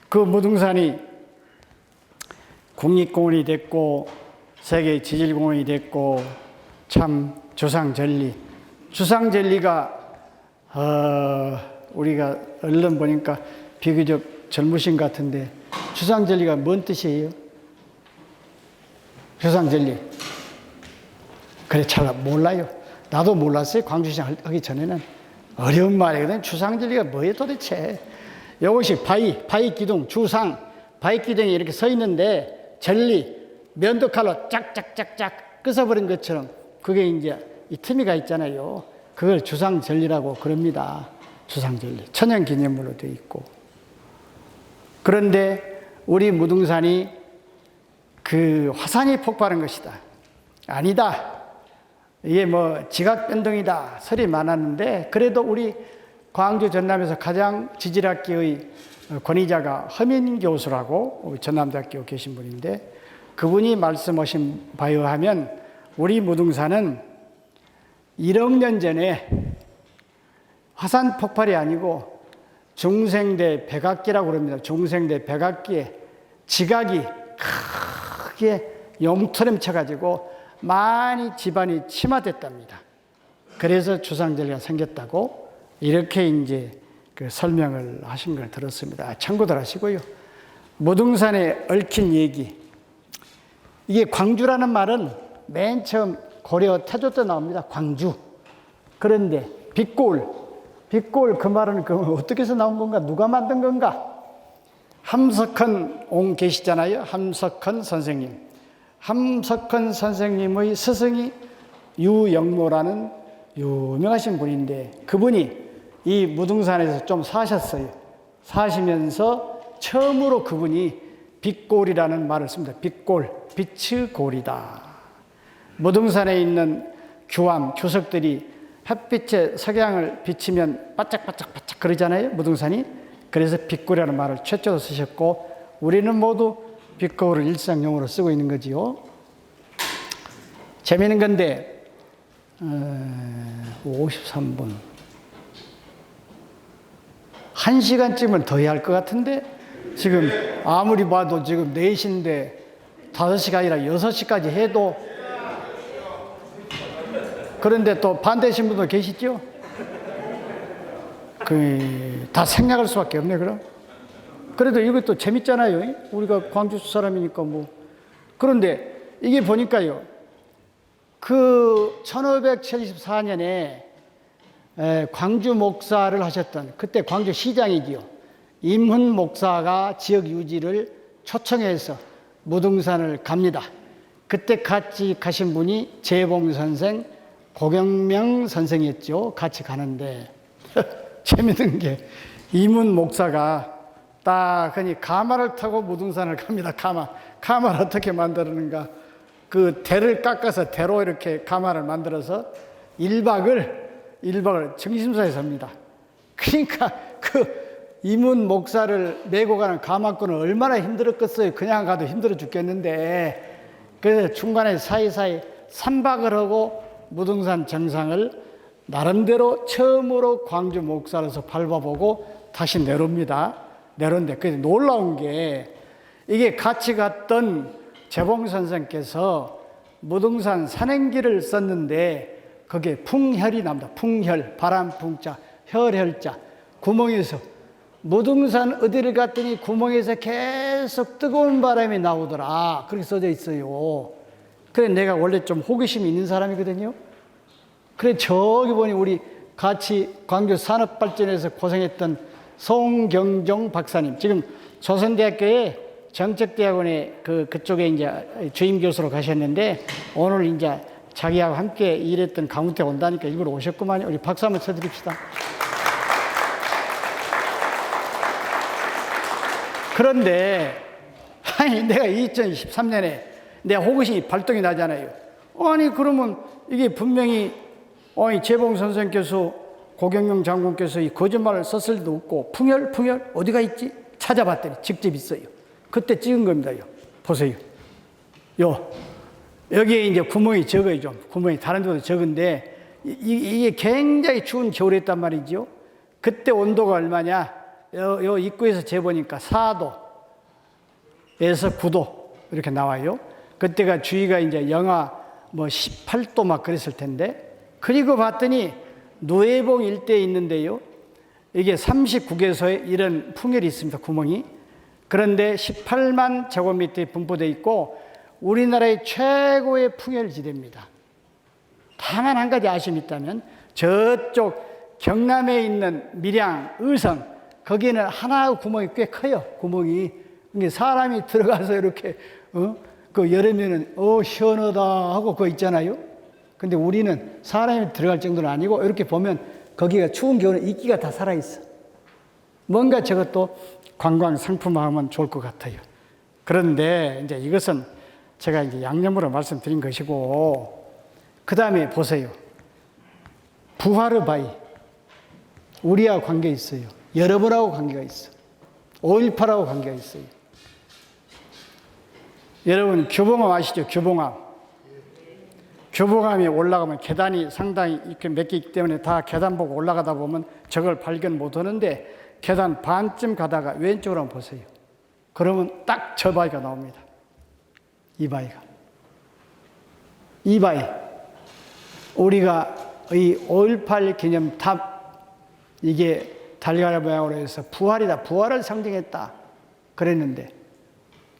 [SPEAKER 1] 그 무등산이 국립공원이 됐고 세계 지질공원이 됐고 참 주상절리가 우리가 얼른 보니까 비교적 젊으신 것 같은데 주상절리가 뭔 뜻이에요? 주상절리. 그래 잘 몰라요. 나도 몰랐어요. 광주시장 하기 전에는. 어려운 말이거든. 주상절리가 뭐예요 도대체. 이것이 바위기둥, 주상, 바위기둥이 이렇게 서 있는데 전리, 면도칼로 짝짝짝짝 끄서버린 것처럼 그게 이제 이 틈이가 있잖아요. 그걸 주상절리라고 그럽니다. 주상절리. 천연기념물로 되어 있고. 그런데 우리 무등산이 그 화산이 폭발한 것이다. 아니다. 이게 뭐 지각변동이다. 설이 많았는데 그래도 우리 광주 전남에서 가장 지질학계의 권위자가 허민 교수라고 전남대학교 계신 분인데 그분이 말씀하신 바에 의하면 우리 무등산은 1억 년 전에 화산 폭발이 아니고 중생대 백악기라고 그럽니다. 중생대 백악기에 지각이 크게 용처럼 쳐가지고 많이 집안이 침하됐답니다. 그래서 주상절리가 생겼다고 이렇게 이제 그 설명을 하신 걸 들었습니다. 참고들 하시고요. 무등산에 얽힌 얘기. 이게 광주라는 말은 맨 처음 고려 태조 때 나옵니다. 광주. 그런데 빛골 그 말은 어떻게 해서 나온 건가? 누가 만든 건가? 함석헌 옹 계시잖아요. 함석헌 선생님. 함석헌 선생님의 스승이 유영모라는 유명하신 분인데 그분이 이 무등산에서 좀 사셨어요. 사시면서 처음으로 그분이 빛골이라는 말을 씁니다. 빛골, 빛의 골이다. 무등산에 있는 규암, 규석들이 햇빛에 석양을 비치면 바짝바짝 그러잖아요. 무등산이. 그래서 빛골이라는 말을 최초로 쓰셨고 우리는 모두 빛거울을 일상용어로 쓰고 있는 거지요. 재미있는 건데 53분 1시간쯤은 더 해야 할 것 같은데 지금 아무리 봐도 지금 4시인데 5시가 아니라 6시까지 해도 그런데 또 반대하신 분도 계시죠? 다 생략할 수밖에 없네 그럼. 그래도 이것도 재밌잖아요. 우리가 광주 사람이니까 뭐. 그런데 이게 보니까요. 그 1574년에 광주 목사를 하셨던 그때 광주 시장이지요. 임훈 목사가 지역 유지를 초청해서 무등산을 갑니다. 그때 같이 가신 분이 재봉 선생, 고경명 선생이었죠. 같이 가는데 재밌는 게 임훈 목사가 딱 그니 가마를 타고 무등산을 갑니다. 가마를 어떻게 만드는가? 그 대를 깎아서 대로 이렇게 가마를 만들어서 1박을 정심사에 섭니다. 그러니까 그 이문 목사를 메고 가는 가마꾼은 얼마나 힘들었겠어요. 그냥 가도 힘들어 죽겠는데. 그래서 중간에 사이사이 3박을 하고 무등산 정상을 나름대로 처음으로 광주 목사로서 밟아보고 다시 내려옵니다. 내려오는데 그게 놀라운 게 이게 같이 갔던 재봉 선생께서 무등산 산행기를 썼는데 거기에 풍혈이 납니다. 풍혈, 바람 풍자, 혈혈자, 구멍에서 무등산 어디를 갔더니 구멍에서 계속 뜨거운 바람이 나오더라. 그렇게 써져 있어요. 그래 내가 원래 좀 호기심이 있는 사람이거든요. 그래 저기 보니 우리 같이 광주 산업발전에서 고생했던 송경종 박사님, 지금 조선대학교에 정책대학원에 그쪽에 이제 주임 교수로 가셨는데 오늘 이제 자기하고 함께 일했던 강원대 온다니까 이걸 오셨구만요. 우리 박수 한번 쳐드립시다. 그런데 아니 내가 2013년에 내 호기심이 발동이 나잖아요. 아니 그러면 이게 분명히 재봉 선생께서 고경영 장군께서 이 거짓말을 썼을 리도 없고 풍혈 어디가 있지? 찾아봤더니 직접 있어요. 그때 찍은 겁니다. 보세요. 여기에 이제 구멍이 적어요. 좀 구멍이 다른 데보다 적은데 이게 굉장히 추운 겨울이었단 말이죠. 그때 온도가 얼마냐? 요 입구에서 재보니까 4도에서 9도 이렇게 나와요. 그때가 주위가 이제 영하 뭐 18도 막 그랬을 텐데, 그리고 봤더니 노예봉 일대에 있는데요. 이게 39개소에 이런 풍열이 있습니다. 구멍이. 그런데 18만 제곱미터에 분포되어 있고 우리나라의 최고의 풍열지대입니다. 다만 한 가지 아쉬움이 있다면 저쪽 경남에 있는 밀양, 의성 거기는 하나 구멍이 꽤 커요. 구멍이. 사람이 들어가서 이렇게 그 여름에는 시원하다 하고 그거 있잖아요. 근데 우리는 사람이 들어갈 정도는 아니고 이렇게 보면 거기가 추운 겨울에 이끼가 다 살아있어. 뭔가 저것도 관광 상품화하면 좋을 것 같아요. 그런데 이제 이것은 제가 이제 양념으로 말씀드린 것이고, 그 다음에 보세요. 부하르 바위. 우리와 관계 있어요. 여러분하고 관계가 있어. 5.18하고 관계가 있어요. 여러분 규봉암 아시죠? 규봉암. 규봉암이 올라가면 계단이 상당히 이렇게 몇 개 있기 때문에 다 계단 보고 올라가다 보면 저걸 발견 못 하는데 계단 반쯤 가다가 왼쪽으로 한번 보세요. 그러면 딱 저 바위가 나옵니다. 이 바위가. 이 바위. 우리가 이 5.18 기념탑, 이게 달걀 모양으로 해서 부활이다. 부활을 상징했다. 그랬는데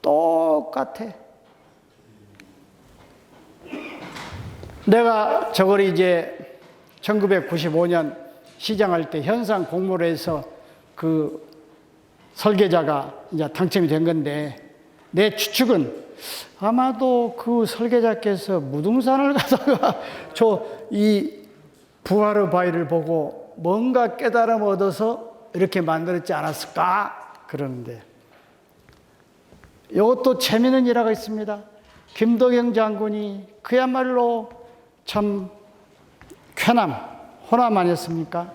[SPEAKER 1] 똑같아. 내가 저걸 이제 1995년 시장할 때 현상 공모를 해서 그 설계자가 이제 당첨이 된 건데, 내 추측은 아마도 그 설계자께서 무등산을 가다가 이 부하르 바위를 보고 뭔가 깨달음 얻어서 이렇게 만들었지 않았을까 그러는데, 이것도 재미있는 일화가 있습니다. 김덕영 장군이 그야말로 참 쾌남, 호남 아니었습니까?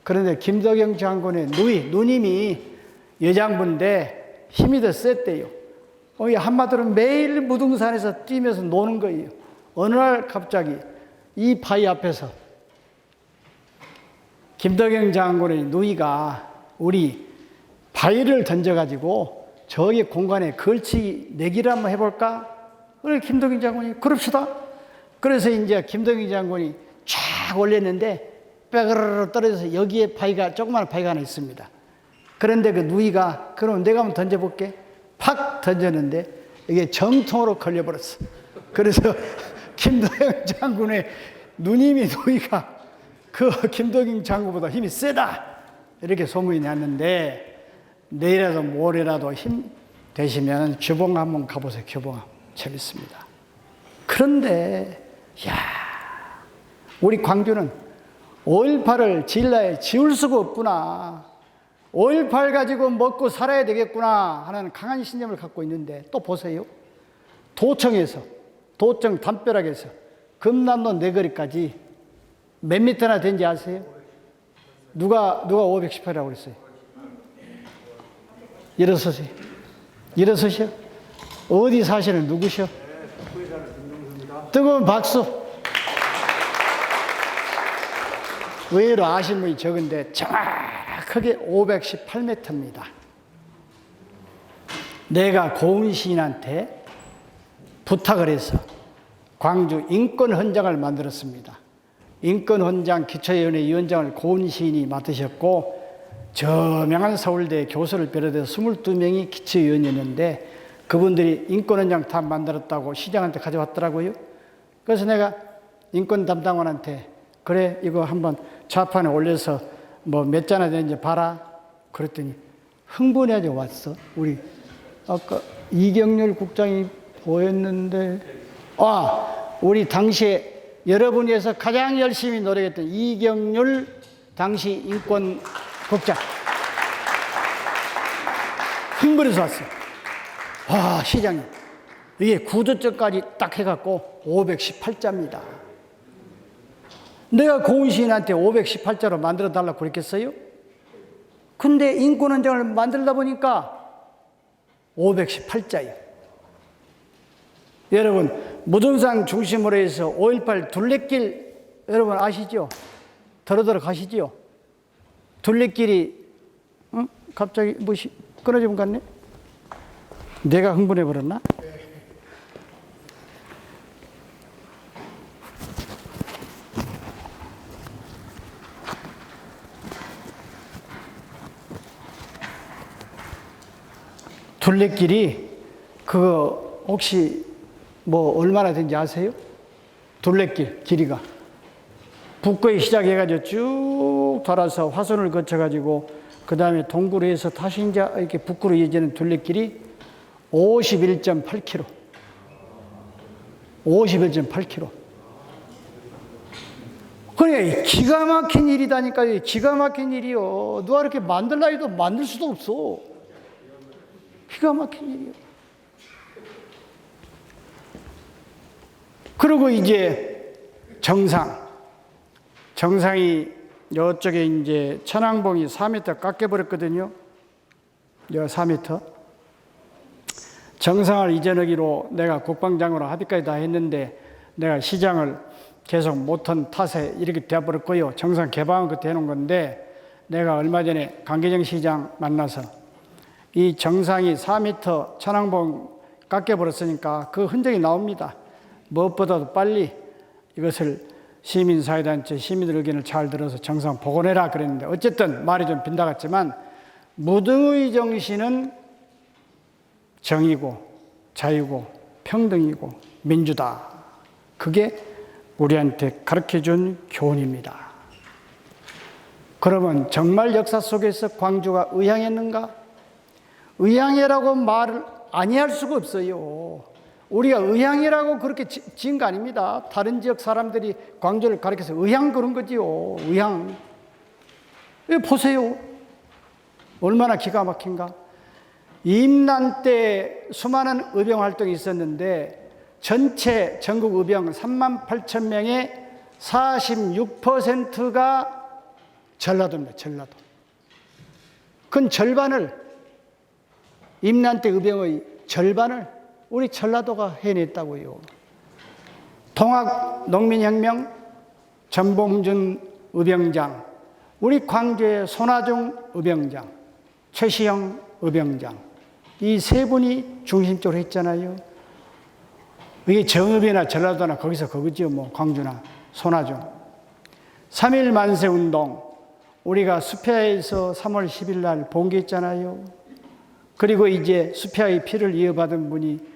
[SPEAKER 1] 그런데 김덕영 장군의 누님이 여장부인데 힘이 더 셌대요. 한마디로 매일 무등산에서 뛰면서 노는 거예요. 어느 날 갑자기 이 바위 앞에서 김덕영 장군의 누이가 우리 바위를 던져가지고 저기 공간에 걸치기 내기를 한번 해볼까? 그래 김덕영 장군이 그럽시다. 그래서 이제 김덕영 장군이 쫙 올렸는데 빼그르르 떨어져서 여기에 바위가, 조그마한 바위가 하나 있습니다. 그런데 그 누이가 그럼 내가 한번 던져볼게. 팍 던졌는데 이게 정통으로 걸려버렸어. 그래서 김덕영 장군의 누님이 누이가 그 김덕영 장군보다 힘이 세다 이렇게 소문이 났는데, 내일이라도 모레라도 힘 되시면 규봉 한번 가보세요. 규봉 재밌습니다. 그런데 우리 광주는 5.18을 지울 수가 없구나. 5.18 가지고 먹고 살아야 되겠구나 하는 강한 신념을 갖고 있는데, 또 보세요. 도청에서 도청 담벼락에서 금남로 내거리까지 몇 미터나 된지 아세요? 누가 518이라고 그랬어요? 일어서세요. 일어서시오. 어디 사시는 누구시오? 뜨거운 박수. 의외로 아신 분이 적은데 정확하게 518m입니다. 내가 고은 시인한테 부탁을 해서 광주 인권헌장을 만들었습니다. 인권헌장 기초위원회 위원장을 고은 시인이 맡으셨고 저명한 서울대 교수를 비롯해서 22명이 기초위원이었는데 그분들이 인권헌장 다 만들었다고 시장한테 가져왔더라고요. 그래서 내가 인권 담당관한테 그래 이거 한번 좌판에 올려서 뭐 몇 자나 되는지 봐라. 그랬더니 흥분해서 왔어. 우리 아까 이경률 국장이 보였는데 우리 당시에 여러분에서 가장 열심히 노력했던 이경률 당시 인권국장 흥분해서 왔어요. 시장님 이게 구두점까지 딱 해갖고 518자입니다. 내가 고은 시인한테 518자로 만들어 달라고 그랬겠어요? 근데 인권헌장을 만들다 보니까 518자예요. 여러분 무등산 중심으로 해서 5.18 둘레길 여러분 아시죠? 더러더러 가시죠? 둘레길이 갑자기 끊어지면 갔네? 내가 흥분해 버렸나? 둘레길이 그거 혹시 뭐 얼마나 된지 아세요? 둘레길 길이가 북구에 시작해가지고 쭉 돌아서 화순을 거쳐가지고 그 다음에 동구로 해서 다시 이제 이렇게 북구로 이어지는 둘레길이 51.8km. 51.8km. 그래 기가 막힌 일이다니까요. 기가 막힌 일이요. 누가 이렇게 만들라 해도 만들 수도 없어. 기가 막힌 일이요. 그리고 이제 정상이 이쪽에 이제 천왕봉이 4m 깎여버렸거든요. 여기 4m. 정상을 이전하기로 내가 국방장으로 합의까지 다 했는데 내가 시장을 계속 못한 탓에 이렇게 되어버렸고요. 정상 개방은 그때 해놓은 건데 내가 얼마 전에 강계정 시장 만나서 이 정상이 4m 천왕봉 깎여버렸으니까 그 흔적이 나옵니다. 무엇보다도 빨리 이것을 시민사회단체 시민들 의견을 잘 들어서 정상 복원해라 그랬는데 어쨌든 말이 좀 빗나갔지만 무등의 정신은 정의고 자유고 평등이고 민주다. 그게 우리한테 가르쳐준 교훈입니다. 그러면 정말 역사 속에서 광주가 의향했는가? 의향이라고 말을 아니할 수가 없어요. 우리가 의향이라고 그렇게 지은 거 아닙니다. 다른 지역 사람들이 광주를 가리켜서 의향 그런 거지요. 의향. 보세요. 얼마나 기가 막힌가. 임난 때 수많은 의병 활동이 있었는데 전체 전국 의병 38,000명의 46%가 전라도입니다. 전라도. 그 절반을 임난 때 의병의 절반을 우리 전라도가 해냈다고요. 동학 농민혁명 전봉준 의병장, 우리 광주의 손아중 의병장, 최시영 의병장, 이 세 분이 중심적으로 했잖아요. 이게 정읍이나 전라도나 거기서 거기죠. 뭐 광주나 손아중. 3.1 만세운동, 우리가 수표에서 3월 10일 날 봉기했잖아요. 그리고 이제 수표의 피를 이어받은 분이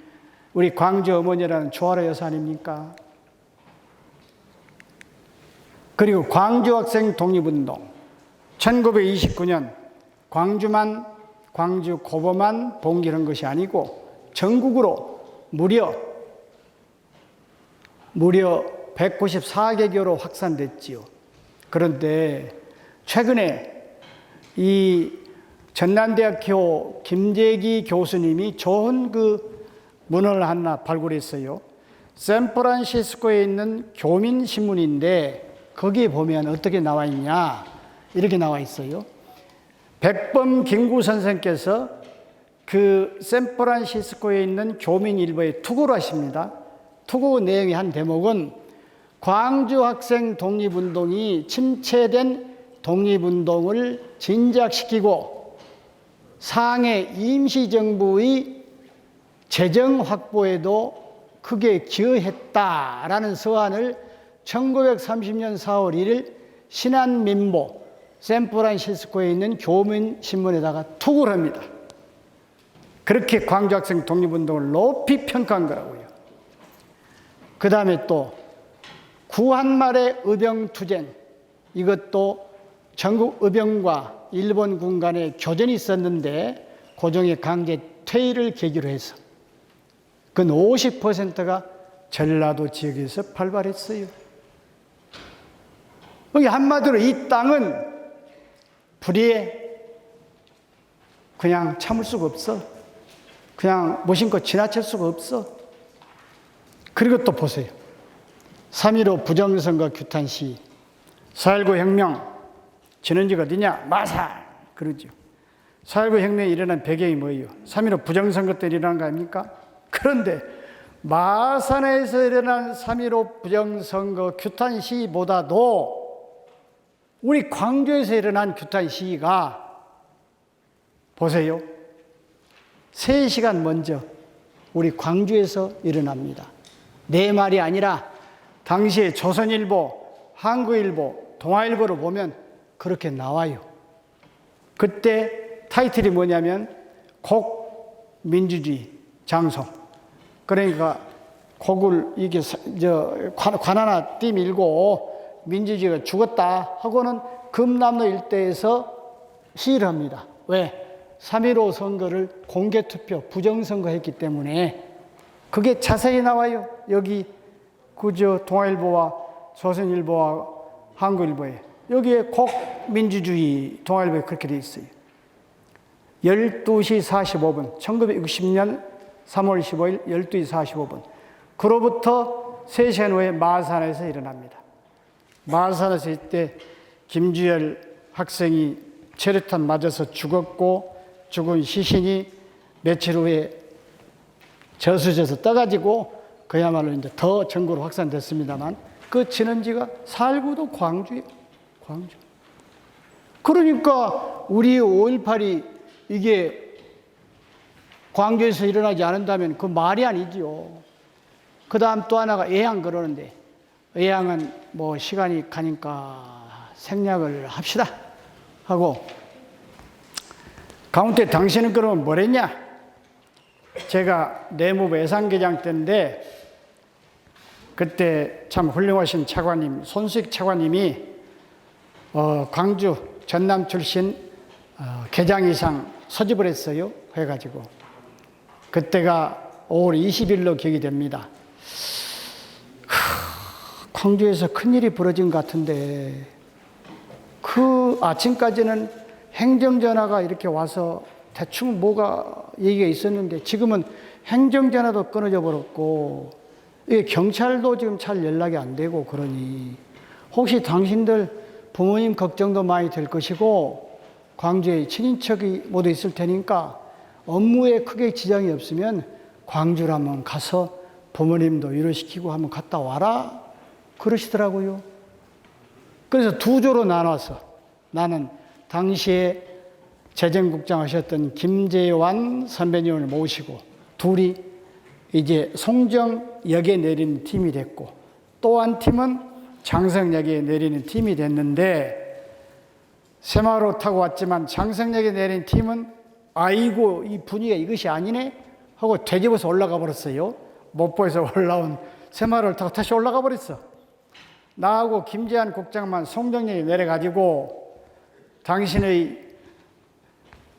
[SPEAKER 1] 우리 광주 어머니라는 조아라 여사 아닙니까? 그리고 광주 학생 독립운동 1929년 광주 고보만 봉기한 것이 아니고 전국으로 무려 194개교로 확산됐지요. 그런데 최근에 이 전남대학교 김재기 교수님이 좋은 그 문헌을 하나 발굴했어요. 샌프란시스코에 있는 교민신문인데 거기에 보면 어떻게 나와 있냐, 이렇게 나와 있어요. 백범 김구 선생께서 그 샌프란시스코에 있는 교민일보에 투고를 하십니다. 투고 내용의 한 대목은 광주 학생 독립운동이 침체된 독립운동을 진작시키고 상해 임시정부의 재정 확보에도 크게 기여했다라는 서한을 1930년 4월 1일 신한민보 샌프란시스코에 있는 교민신문에다가 투고를 합니다. 그렇게 광주학생 독립운동을 높이 평가한 거라고요. 그 다음에 또 구한말의 의병투쟁, 이것도 전국 의병과 일본군 간의 교전이 있었는데 고종의 강제 퇴위를 계기로 해서 그 50%가 전라도 지역에서 발발했어요. 여기 한마디로 이 땅은 불의에 그냥 참을 수가 없어. 그냥 무심코 지나칠 수가 없어. 그리고 또 보세요. 3.15 부정선거 규탄 시위, 4.19 혁명, 진원지가 어디냐? 마산. 그러죠. 4.19 혁명이 일어난 배경이 뭐예요? 3.15 부정선거 때 일어난 거 아닙니까? 그런데 마산에서 일어난 3.15 부정선거 규탄 시위보다도 우리 광주에서 일어난 규탄 시위가 보세요. 3시간 먼저 우리 광주에서 일어납니다. 내 말이 아니라 당시에 조선일보, 한국일보, 동아일보를 보면 그렇게 나와요. 그때 타이틀이 뭐냐면 곡민주주의 장송. 그러니까 곡을 이게 관 하나 띠밀고 민주주의가 죽었다 하고는 금남로 일대에서 시위를 합니다. 왜? 3.15 선거를 공개투표, 부정선거했기 때문에 그게 자세히 나와요. 여기 그저 동아일보와 조선일보와 한국일보에 여기에 곡민주주의 동아일보에 그렇게 돼 있어요. 12시 45분 1960년 3월 15일 12시 45분 그로부터 3시간 후에 마산에서 일어납니다. 마산에서 이때 김주열 학생이 체류탄 맞아서 죽었고 죽은 시신이 며칠 후에 저수지에서 떠가지고 그야말로 이제 더 전국으로 확산됐습니다만 그 진원지가 살구도 광주예요. 광주. 그러니까 우리 5.18이 이게 광주에서 일어나지 않는다면 그 말이 아니지요. 그 다음 또 하나가 예양 그러는데 예양은 뭐 시간이 가니까 생략을 합시다 하고 가운데 당신은 그러면 뭘 했냐? 제가 내무부 예산계장 때인데 그때 참 훌륭하신 차관님, 손수익 차관님이 광주 전남 출신 계장이상 소집을 했어요. 해가지고 그때가 5월 20일로 기억이 됩니다. 광주에서 큰일이 벌어진 것 같은데 그 아침까지는 행정전화가 이렇게 와서 대충 뭐가 얘기가 있었는데 지금은 행정전화도 끊어져 버렸고 이게 경찰도 지금 잘 연락이 안 되고 그러니 혹시 당신들 부모님 걱정도 많이 될 것이고 광주에 친인척이 모두 있을 테니까 업무에 크게 지장이 없으면 광주를 한번 가서 부모님도 위로시키고 한번 갔다 와라 그러시더라고요. 그래서 두 조로 나눠서 나는 당시에 재정국장 하셨던 김재완 선배님을 모시고 둘이 이제 송정역에 내리는 팀이 됐고 또 한 팀은 장성역에 내리는 팀이 됐는데 새마을호 타고 왔지만 장성역에 내린 팀은 아이고 이 분위기가 이것이 아니네 하고 되집어서 올라가 버렸어요. 목포에서 올라온 새마을호를 타고 다시 올라가 버렸어. 나하고 김재완 국장만 송정역에 내려가지고 당신의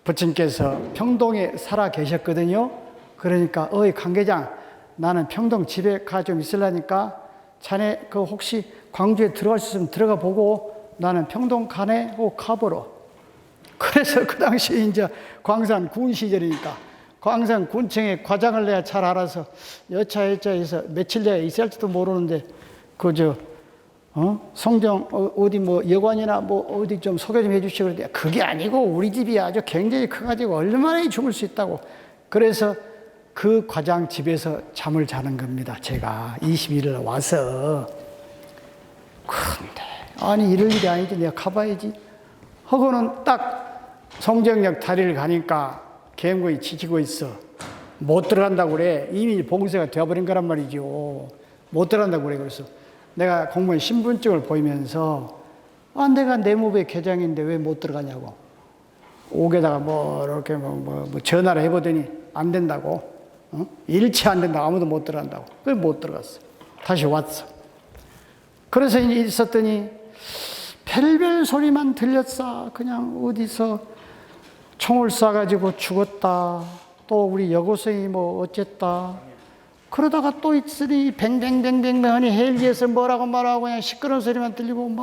[SPEAKER 1] 부친께서 평동에 살아 계셨거든요. 그러니까 어이 강 계장 나는 평동 집에 가 좀 있으려니까 자네 그 혹시 광주에 들어갈 수 있으면 들어가 보고 나는 평동 가네 하고 가보러. 그래서 그 당시에 이제 광산 군 시절이니까 광산 군청의 과장을 내가 잘 알아서 여차여차해서 며칠 내가 있을지도 모르는데 송정 어디 뭐 여관이나 뭐 어디 좀 소개 좀 해주시고 그랬더니 그게 아니고 우리 집이 아주 굉장히 커가지고 얼마나 죽을 수 있다고. 그래서 그 과장 집에서 잠을 자는 겁니다. 제가 22일 와서. 근데 아니 이럴 일이 아니지, 내가 가봐야지 하고는 딱 송정역 다리를 가니까 계엄군이 지키고 있어. 못 들어간다고 그래. 이미 봉쇄가 되어버린 거란 말이죠. 못 들어간다고 그래. 그래서 내가 공무원 신분증을 보이면서 내가 내무부의 계장인데 왜 못 들어가냐고. 옥에다가 이렇게 전화를 해보더니 안 된다고. 일체 안 된다고. 아무도 못 들어간다고. 그래서 못 들어갔어. 다시 왔어. 그래서 있었더니 별별 소리만 들렸어. 그냥 어디서 총을 쏴가지고 죽었다. 또 우리 여고생이 뭐 어쨌다. 그러다가 또 있으니 뱅뱅뱅뱅 하니 헬기에서 뭐라고 그냥 시끄러운 소리만 들리고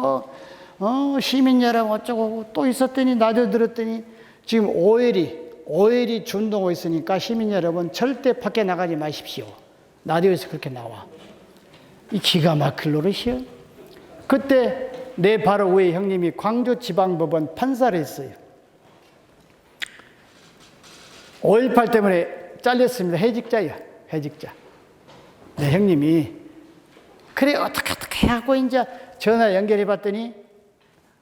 [SPEAKER 1] 시민여랑 어쩌고 또 있었더니 나도 들었더니 지금 오일이 준동하고 있으니까 시민 여러분 절대 밖에 나가지 마십시오. 라디오에서 그렇게 나와. 이 기가 막힐 노릇이요. 그때 내 바로 위에 형님이 광주지방법원 판사를 했어요. 5.18 때문에 잘렸습니다. 해직자예요. 해직자. 내 형님이 그래 어떻게 하고 이제 전화 연결해 봤더니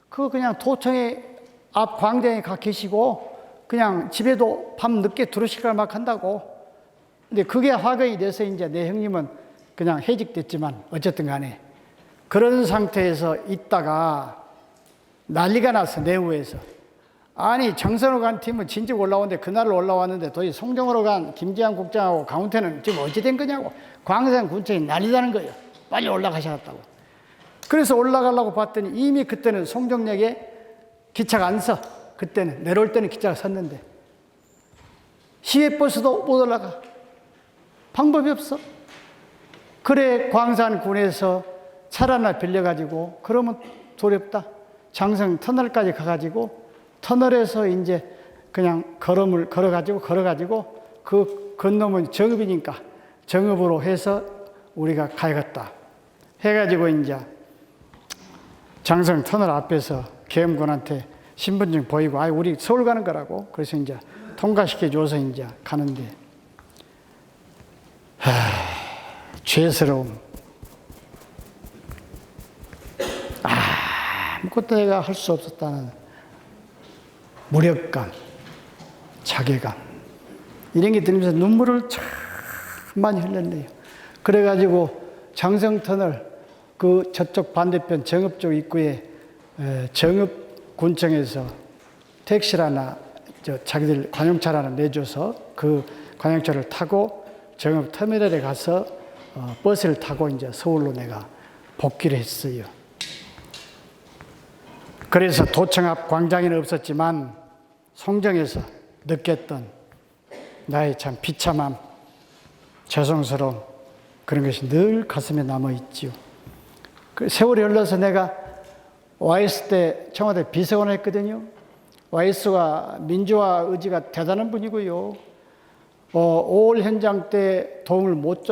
[SPEAKER 1] 그거 그냥 도청에 앞 광장에 가 계시고 그냥 집에도 밤 늦게 들어오시거나 막 한다고. 근데 그게 화근이 돼서 이제 내 형님은 그냥 해직됐지만 어쨌든 간에 그런 상태에서 있다가 난리가 났어. 내부에서. 아니 정선호 간 팀은 진즉 올라오는데 그날 올라왔는데 도대체 송정호로 간 김지한 국장하고 강훈태는 지금 어찌 된 거냐고. 광산 군청이 난리나는 거예요. 빨리 올라가셔야겠다고. 그래서 올라가려고 봤더니 이미 그때는 송정역에 기차가 안 서. 그때는 내려올 때는 기차가 섰는데 시외버스도 못 올라가. 방법이 없어. 그래 광산군에서 차를 하나 빌려가지고 그러면 두렵다. 장성 터널까지 가가지고 터널에서 이제 그냥 걸어가지고 그 건너면 정읍이니까 정읍으로 해서 우리가 가야겠다. 해가지고 이제 장성 터널 앞에서 계엄군한테 신분증 보이고 우리 서울 가는 거라고. 그래서 이제 통과시켜줘서 이제 가는데 죄스러움. 아무것도 내가 할 수 없었다는 무력감, 자괴감 이런 게 들면서 눈물을 참 많이 흘렸네요. 그래가지고 장성터널 그 저쪽 반대편 정읍 쪽 입구에 정읍군청에서 택시를 하나 자기들 관용차를 하나 내줘서 그 관용차를 타고 정읍터미널에 가서 버스를 타고 이제 서울로 내가 복귀를 했어요. 그래서 도청 앞 광장에는 없었지만 송정에서 느꼈던 나의 참 비참함, 죄송스러움 그런 것이 늘 가슴에 남아있지요. 그 세월이 흘러서 내가 YS 때 청와대 비서관을 했거든요. YS가 민주화 의지가 대단한 분이고요. 5월 현장 때 도움을 못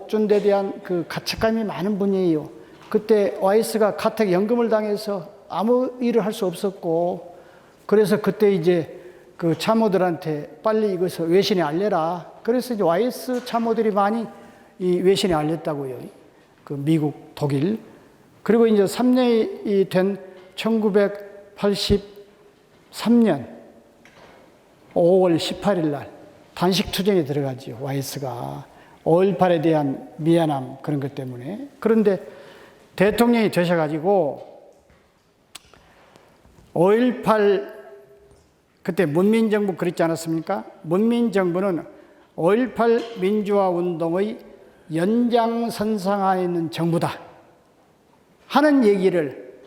[SPEAKER 1] 준 데 대한 그 가책감이 많은 분이에요. 그때 YS가 가택 연금을 당해서 아무 일을 할 수 없었고, 그래서 그때 이제 그 참모들한테 빨리 이것을 외신에 알려라. 그래서 이제 YS 참모들이 많이 이 외신에 알렸다고요. 그 미국, 독일. 그리고 이제 3년이 된 1983년 5월 18일 날 단식 투쟁에 들어가죠. YS가 5.18에 대한 미안함 그런 것 때문에. 그런데 대통령이 되셔가지고 5.18 그때 문민정부 그랬지 않았습니까? 문민정부는 5.18 민주화 운동의 연장선상에 있는 정부다 하는 얘기를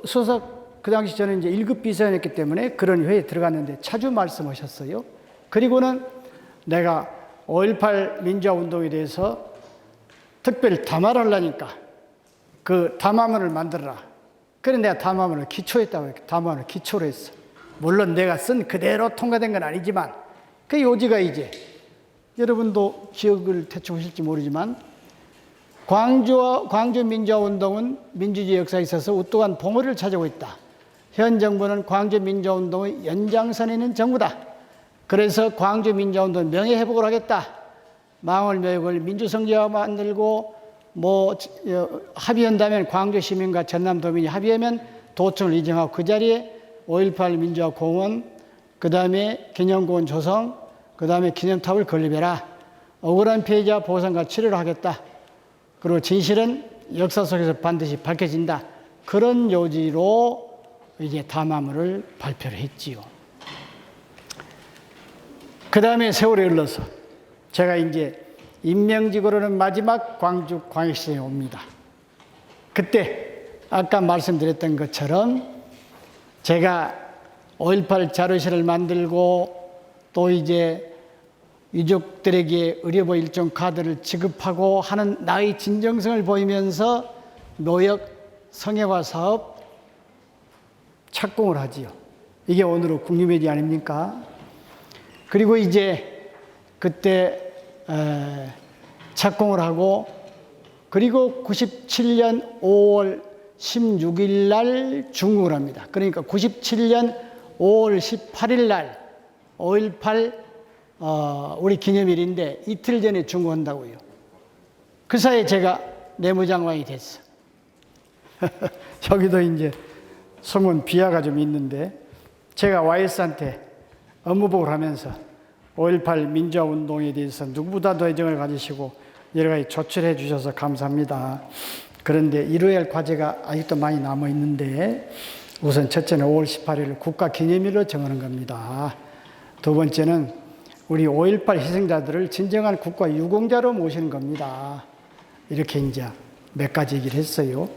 [SPEAKER 1] 수석 그 당시 저는 이제 1급 비서였기 때문에 그런 회의에 들어갔는데 자주 말씀하셨어요. 그리고는 내가 5.18 민주화 운동에 대해서 특별히 담화를 하려니까 그 담화문을 만들어라. 그래서 내가 담화문을 기초했다고. 담화문을 기초로 했어. 물론 내가 쓴 그대로 통과된 건 아니지만 그 요지가 이제 여러분도 기억을 대충 하실지 모르지만 광주 민주화운동은 민주주의 역사에 있어서 우뚝한 봉우리를 차지하고 있다. 현 정부는 광주 민주화운동의 연장선에 있는 정부다. 그래서 광주 민주화운동 명예회복을 하겠다. 망월묘역을 민주성지화 만들고 합의한다면 광주 시민과 전남도민이 합의하면 도청을 이정하고 그 자리에 5.18 민주화공원, 그 다음에 기념공원 조성, 그 다음에 기념탑을 건립해라. 억울한 피해자 보상과 치료를 하겠다. 그리고 진실은 역사 속에서 반드시 밝혀진다. 그런 요지로 이제 담화문을 발표를 했지요. 그 다음에 세월이 흘러서 제가 이제 임명직으로는 마지막 광주 광역시장에 옵니다. 그때 아까 말씀드렸던 것처럼 제가 5.18 자료실을 만들고 또 이제 유족들에게 의료보 일종 카드를 지급하고 하는 나의 진정성을 보이면서 노역 성형화 사업 착공을 하지요. 이게 오늘의 국립묘지 아닙니까? 그리고 이제 그때 착공을 하고 그리고 97년 5월 16일 날 중국을 합니다. 그러니까 97년 5월 18일 날 5.18 우리 기념일인데 이틀 전에 중국한다고요. 그 사이에 제가 내무장관이 됐어. 여기도 이제 성은 비하가 좀 있는데 제가 YS한테 업무보고를 하면서 5.18 민주화운동에 대해서 누구보다도 애정을 가지시고 여러 가지 조치를 해 주셔서 감사합니다. 그런데 이루어야 할 과제가 아직도 많이 남아 있는데 우선 첫째는 5월 18일을 국가기념일로 정하는 겁니다. 두 번째는 우리 5.18 희생자들을 진정한 국가 유공자로 모시는 겁니다. 이렇게 이제 몇 가지 얘기를 했어요.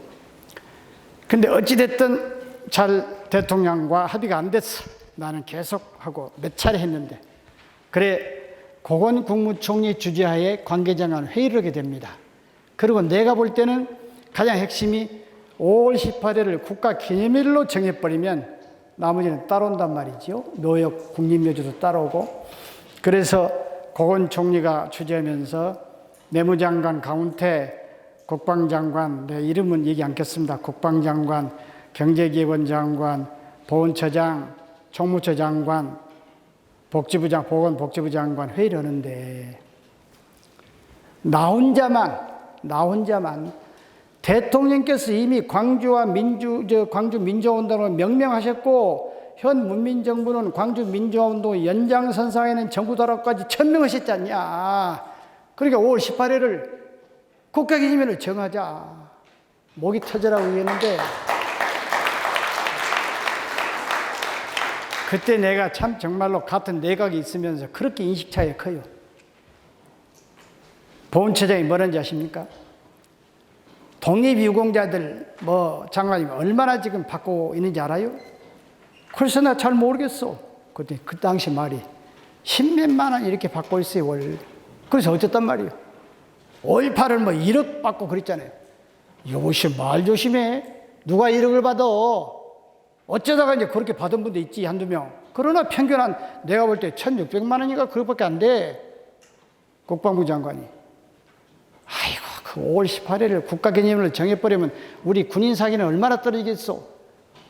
[SPEAKER 1] 근데 어찌됐든 잘 대통령과 합의가 안 됐어. 나는 계속 하고 몇 차례 했는데 그래 고건 국무총리 주재하에 관계장관 회의를 하게 됩니다. 그리고 내가 볼 때는 가장 핵심이 5월 18일을 국가기념일로 정해버리면 나머지는 따라온단 말이죠. 묘역 국립묘지도 따라오고. 그래서 고건 총리가 주재하면서 내무장관 강훈태, 국방장관, 내 이름은 얘기 않겠습니다. 국방장관, 경제기획원 장관, 보훈처장, 총무처 장관, 복지부장, 보건복지부 장관 회의를 하는데 나 혼자만 대통령께서 이미 광주 민주화운동을 명명하셨고 현 문민정부는 광주 민주화운동 연장선상에는 정부다라고까지 천명하셨지 않냐. 그러니까 5월 18일을 국가기념일을 정하자. 목이 터져라고 얘기했는데 그때 내가 참 정말로 같은 내각이 있으면서 그렇게 인식차이가 커요. 보훈처장이 뭐라는지 아십니까? 독립유공자들 장관님 얼마나 지금 받고 있는지 알아요? 그래서 나 잘 모르겠어. 그때 그 당시 말이 10몇만 원 이렇게 받고 있어요 월. 그래서 어쨌단 말이에요. 5.18을 1억 받고 그랬잖아요. 이것이 말 조심해. 누가 1억을 받아? 어쩌다가 이제 그렇게 받은 분도 있지 한두 명. 그러나 평균 내가 볼 때 1,600만 원인가 그것밖에 안 돼. 국방부 장관이. 아이고 그 5월 18일을 국가기념일로 정해버리면 우리 군인 사기는 얼마나 떨어지겠어.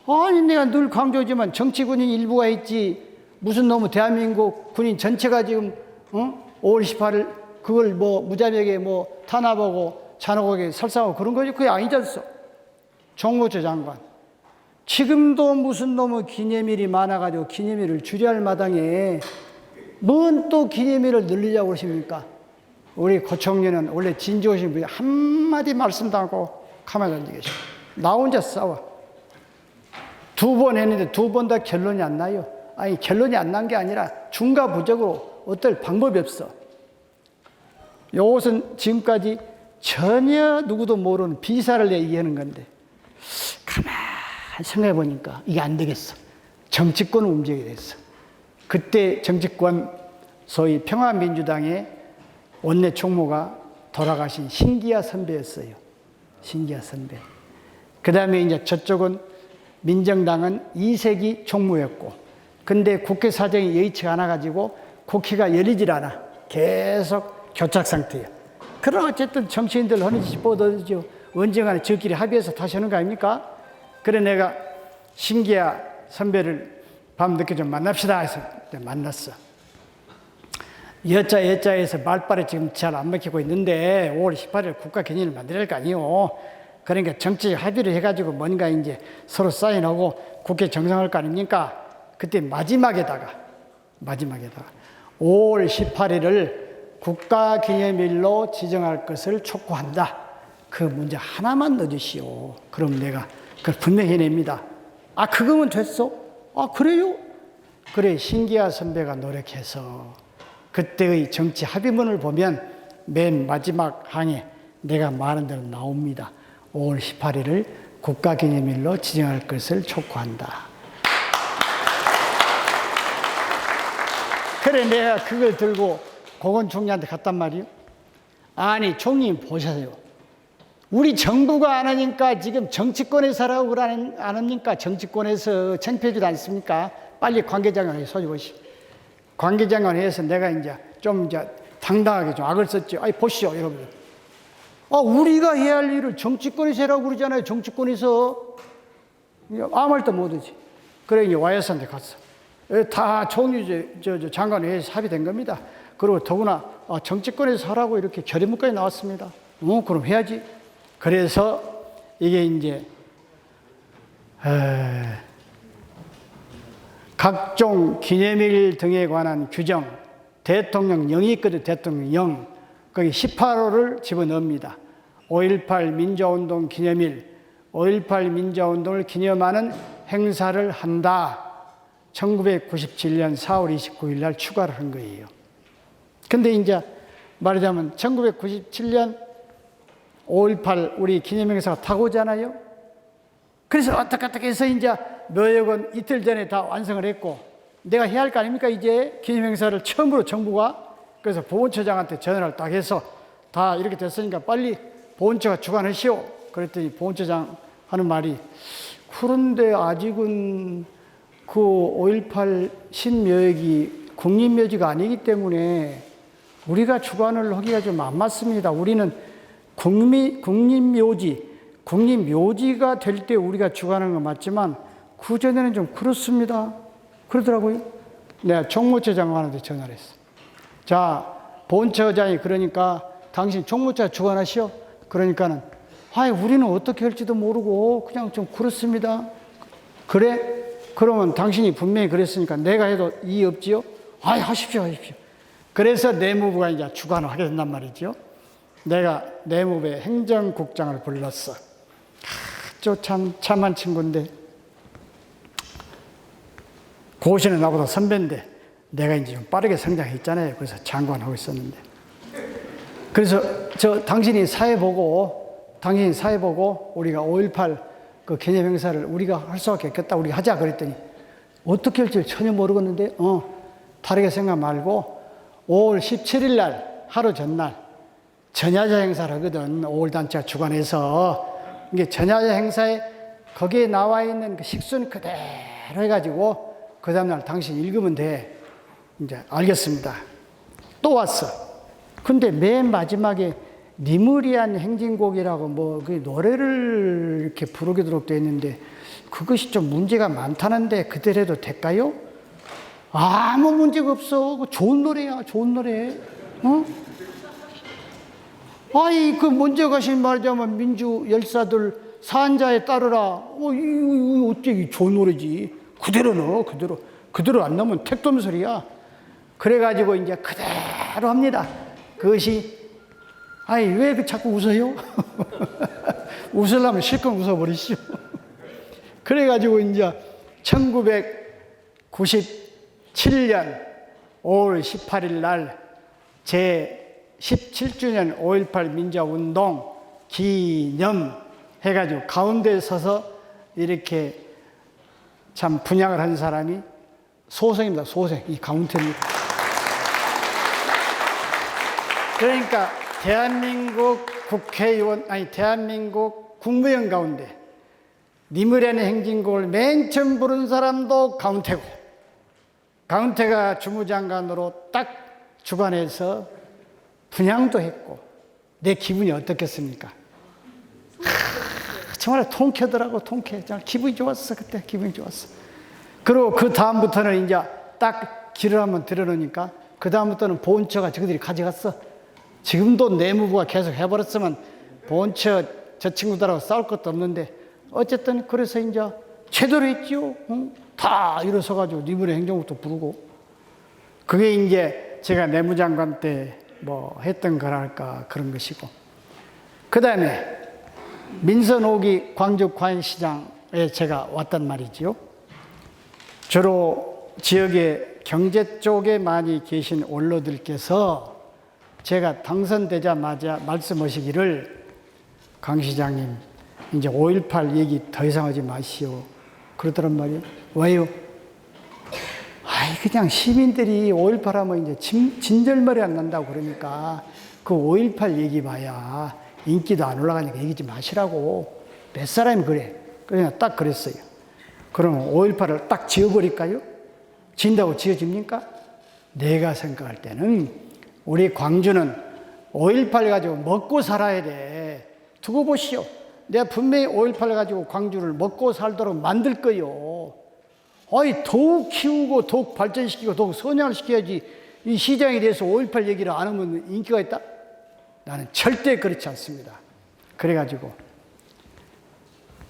[SPEAKER 1] 아니 내가 늘 강조하지만 정치군인 일부가 있지 무슨 너무 대한민국 군인 전체가 지금 5월 18일 그걸 무자비하게 탄압하고 잔혹하게 설상하고 그런 거지. 그게 아니지 않소. 총무처 장관. 지금도 무슨 놈의 기념일이 많아가지고 기념일을 줄여야 할 마당에 뭔 또 기념일을 늘리려고 그러십니까? 우리 고총리는 원래 진지하신 분이 한마디 말씀도 안 하고 가만히 앉아 계셔. 나 혼자 싸워. 2번 했는데 2번 다 결론이 안 나요. 아니 결론이 안 난 게 아니라 중과부적으로 어떨 방법이 없어. 이것은 지금까지 전혀 누구도 모르는 비사를 얘기하는 건데 가만히 생각해 보니까 이게 안 되겠어. 정치권을 움직여야 됐어. 그때 정치권 소위 평화민주당의 원내 총무가 돌아가신 신기아 선배였어요. 신기아 선배. 그 다음에 이제 저쪽은 민정당은 이세기 총무였고, 근데 국회 사정이 여의치 않아가지고 국회가 열리질 않아. 계속 교착 상태예요. 그러나 어쨌든 정치인들 하는 짓이 뻗어지죠. 언젠가는 저끼리 합의해서 다시 하는 거 아닙니까? 그래 내가 신기아 선배를 밤늦게 좀 만납시다 해서 만났어. 여자에서 말빨이 지금 잘 안 먹히고 있는데 5월 18일 국가 기념일 만들어야 할 거 아니에요. 그러니까 정치 합의를 해가지고 뭔가 이제 서로 사인하고 국회 정상할 거 아닙니까? 그때 마지막에다가 5월 18일을 국가 기념일로 지정할 것을 촉구한다. 그 문제 하나만 넣어주시오. 그럼 내가 그걸 분명히 해냅니다. 아, 그거면 됐어? 아, 그래요? 그래, 신기아 선배가 노력해서 그때의 정치 합의문을 보면 맨 마지막 항에 내가 말한 대로 나옵니다. 5월 18일을 국가기념일로 지정할 것을 촉구한다. 그래 내가 그걸 들고 고건 총리한테 갔단 말이에요. 아니 총리 보셔요. 우리 정부가 안 하니까 지금 정치권에서 하라고 안 합니까? 정치권에서 창피하지도 않습니까? 빨리 관계장관에 소집하시오. 관계장관회에서 내가 이제 좀 이제 당당하게 좀 악을 썼죠. 아니 보시오 여러분. 아 우리가 해야 할 일을 정치권에서 하라고 그러잖아요. 정치권에서 아무 말도 못하지. 그래 이제 와이어스한테 갔어. 다 총리 장관회에서 합의된 겁니다. 그리고 더구나 정치권에서 하라고 이렇게 결의문까지 나왔습니다. 그럼 해야지. 그래서 이게 이제 각종 기념일 등에 관한 규정, 대통령령이 있거든. 대통령령 거기 18호를 집어넣습니다. 5.18 민주화운동 기념일, 5.18 민주화운동을 기념하는 행사를 한다. 1997년 4월 29일 날 추가를 한 거예요. 근데 이제 말하자면 1997년 5.18 우리 기념행사가 다가오잖아요. 그래서 어떻게 해서 이제 묘역은 이틀 전에 다 완성을 했고 내가 해야 할 거 아닙니까? 이제 기념행사를 처음으로 정부가 그래서 보훈처장한테 전화를 딱 해서 다 이렇게 됐으니까 빨리 보훈처가 주관하시오. 그랬더니 보훈처장 하는 말이 그런데 아직은 그 5.18 신묘역이 국립묘지가 아니기 때문에 우리가 주관을 하기가 좀 안 맞습니다. 우리는 국립묘지가 될 때 우리가 주관하는 건 맞지만 그전에는 좀 그렇습니다. 그러더라고요. 내가 총무처 장관한테 전화를 했어. 자, 보훈처장이 그러니까 당신 총무처 주관하시오. 그러니까는 우리는 어떻게 할지도 모르고 그냥 좀 그렇습니다. 그래? 그러면 당신이 분명히 그랬으니까 내가 해도 이의 없지요? 하십시오. 그래서 내무부가 이제 주관을 하게 된단 말이죠. 내가 내무부의 행정국장을 불렀어. 저 참한 친구인데, 고시는 나보다 선배인데, 내가 이제 좀 빠르게 성장했잖아요. 그래서 장관하고 있었는데. 그래서 당신이 사회 보고, 우리가 5.18 그 개념 행사를 우리가 할 수밖에 없겠다. 우리가 하자. 그랬더니, 어떻게 할지 전혀 모르겠는데, 다르게 생각 말고, 5월 17일 날, 하루 전날, 전야제 행사를 하거든. 5월 단체가 주관해서. 이게 전야제 행사에 거기에 나와 있는 그 식순 그대로 해가지고 그 다음날 당신 읽으면 돼. 이제 알겠습니다. 또 왔어. 근데 맨 마지막에 니무리안 행진곡이라고 그 노래를 이렇게 부르게 되어 있는데 그것이 좀 문제가 많다는데 그대로 해도 될까요? 아무 문제가 없어. 좋은 노래야, 좋은 노래. 그 먼저 가신 말하자면 민주 열사들 산자에 따르라. 이거 어째 좋은 노래지. 그대로 넣어, 그대로 안 넣으면 택돔소리야. 그래가지고 이제 그대로 합니다. 그것이, 왜 자꾸 웃어요? 웃으려면 실컷 웃어버리시오. 그래가지고 이제 1997년 5월 18일 날 제17주년 5.18 민주화운동 기념 해가지고 가운데에 서서 이렇게 참 분양을 한 사람이 소생입니다. 소생. 이 가운데입니다. 그러니까 대한민국 대한민국 국무위원 가운데 니무리안의 행진곡을 맨 처음 부른 사람도 가운데고 가운데가 주무장관으로 딱 주관해서 분향도 했고 내 기분이 어떻겠습니까? 정말 통쾌더라고. 통쾌. 정말 기분이 좋았어. 그때 기분이 좋았어. 그리고 그 다음부터는 이제 딱 길을 한번 들여놓으니까 그 다음부터는 본처가 저들이 가져갔어. 지금도 내무부가 계속 해버렸으면 본처 저 친구들하고 싸울 것도 없는데 어쨌든 그래서 이제 제대로 했지요. 응? 다 일어서가지고 니물의 행정국도 부르고 그게 이제 제가 내무장관 때 뭐 했던 거랄까 그런 것이고 그 다음에 민선 5기 광주 과일시장에 제가 왔단 말이지요. 주로 지역의 경제 쪽에 많이 계신 원로들께서 제가 당선되자마자 말씀하시기를 강 시장님 이제 5.18 얘기 더 이상 하지 마시오. 그러더란 말이에요. 왜요? 아이 그냥 시민들이 5.18 하면 이제 진절머리 안 난다고 그러니까 그 5.18 얘기 봐야 인기도 안 올라가니까 얘기지 마시라고. 몇 사람이 그래. 그냥 딱 그랬어요. 그러면 5.18을 딱 지어버릴까요? 진다고 지어집니까? 내가 생각할 때는 우리 광주는 5.18 가지고 먹고 살아야 돼. 두고 보시오. 내가 분명히 5.18 가지고 광주를 먹고 살도록 만들 거요. 아니, 더욱 키우고, 더욱 발전시키고, 더욱 선양시켜야지. 이 시장에 대해서 5.18 얘기를 안 하면 인기가 있다? 나는 절대 그렇지 않습니다. 그래가지고,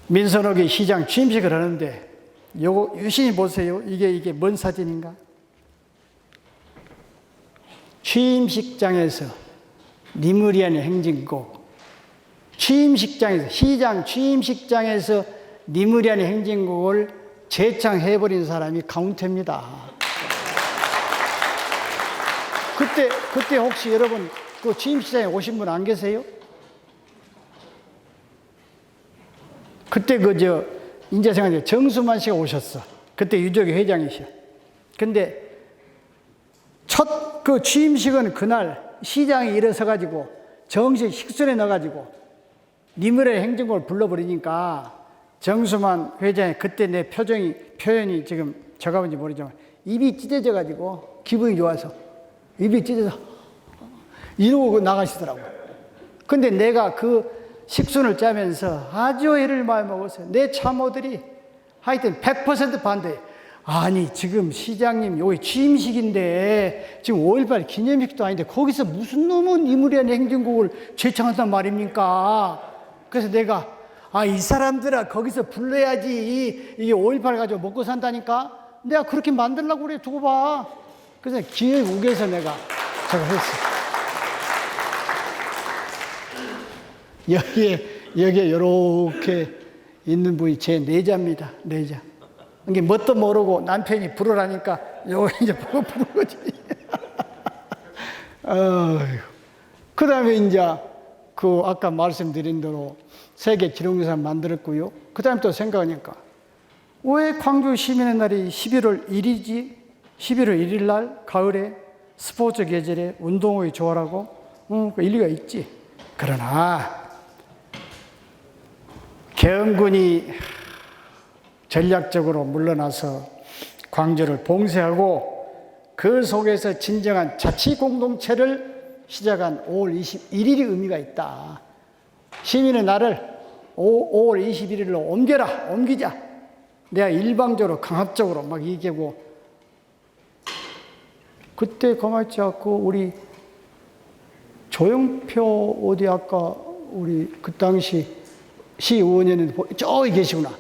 [SPEAKER 1] 민선옥이 시장 취임식을 하는데, 요거 유심히 보세요. 이게 뭔 사진인가? 취임식장에서 니무리안의 행진곡, 취임식장에서, 시장 취임식장에서 니무리안의 행진곡을 재창해버린 사람이 강훈태입니다. 그때 혹시 여러분 그 취임식장에 오신 분 안 계세요? 그때 인재생활 정수만 씨가 오셨어. 그때 유족회 회장이셔. 근데 첫 그 취임식은 그날 시장이 일어서가지고 정식 식순에 넣어가지고 니물의 행진곡을 불러버리니까 정수만 회장이 그때 내 표현이 지금 적어본지 모르지만 입이 찢어져가지고 기분이 좋아서 입이 찢어져 이러고 나가시더라고요. 근데 내가 그 식순을 짜면서 아주 애를 많이 먹었어요. 내 참모들이 하여튼 100% 반대. 아니 지금 시장님 여기 취임식인데 지금 5.18 기념식도 아닌데 거기서 무슨 놈은 니무리안 행진곡을 재창한단 말입니까? 그래서 내가 이 사람들아 거기서 불러야지 이게 5.18 가지고 먹고 산다니까? 내가 그렇게 만들려고 그래. 두고 봐. 그래서 기회 우겨서 내가 저거 했어. 여기에 이렇게 있는 분이 제 내자입니다. 내자. 이게 뭣도 모르고 남편이 부르라니까 요거 이제 부른 거지. 그 다음에 이제 그 아까 말씀드린 대로 세계 기록유산 만들었고요. 그 다음에 또 생각하니까 왜 광주 시민의 날이 11월 1일이지? 11월 1일 날 가을에 스포츠 계절에 운동회 좋아라고? 그 일리가 있지. 그러나 계엄군이 전략적으로 물러나서 광주를 봉쇄하고 그 속에서 진정한 자치공동체를 시작한 5월 21일이 의미가 있다. 시민의 날을 5월 21일로 옮기자. 내가 일방적으로 강압적으로 막 얘기하고 그때 가만히 않고 우리 조영표 어디 아까 우리 그 당시 시의원이었는데 저기 계시구나.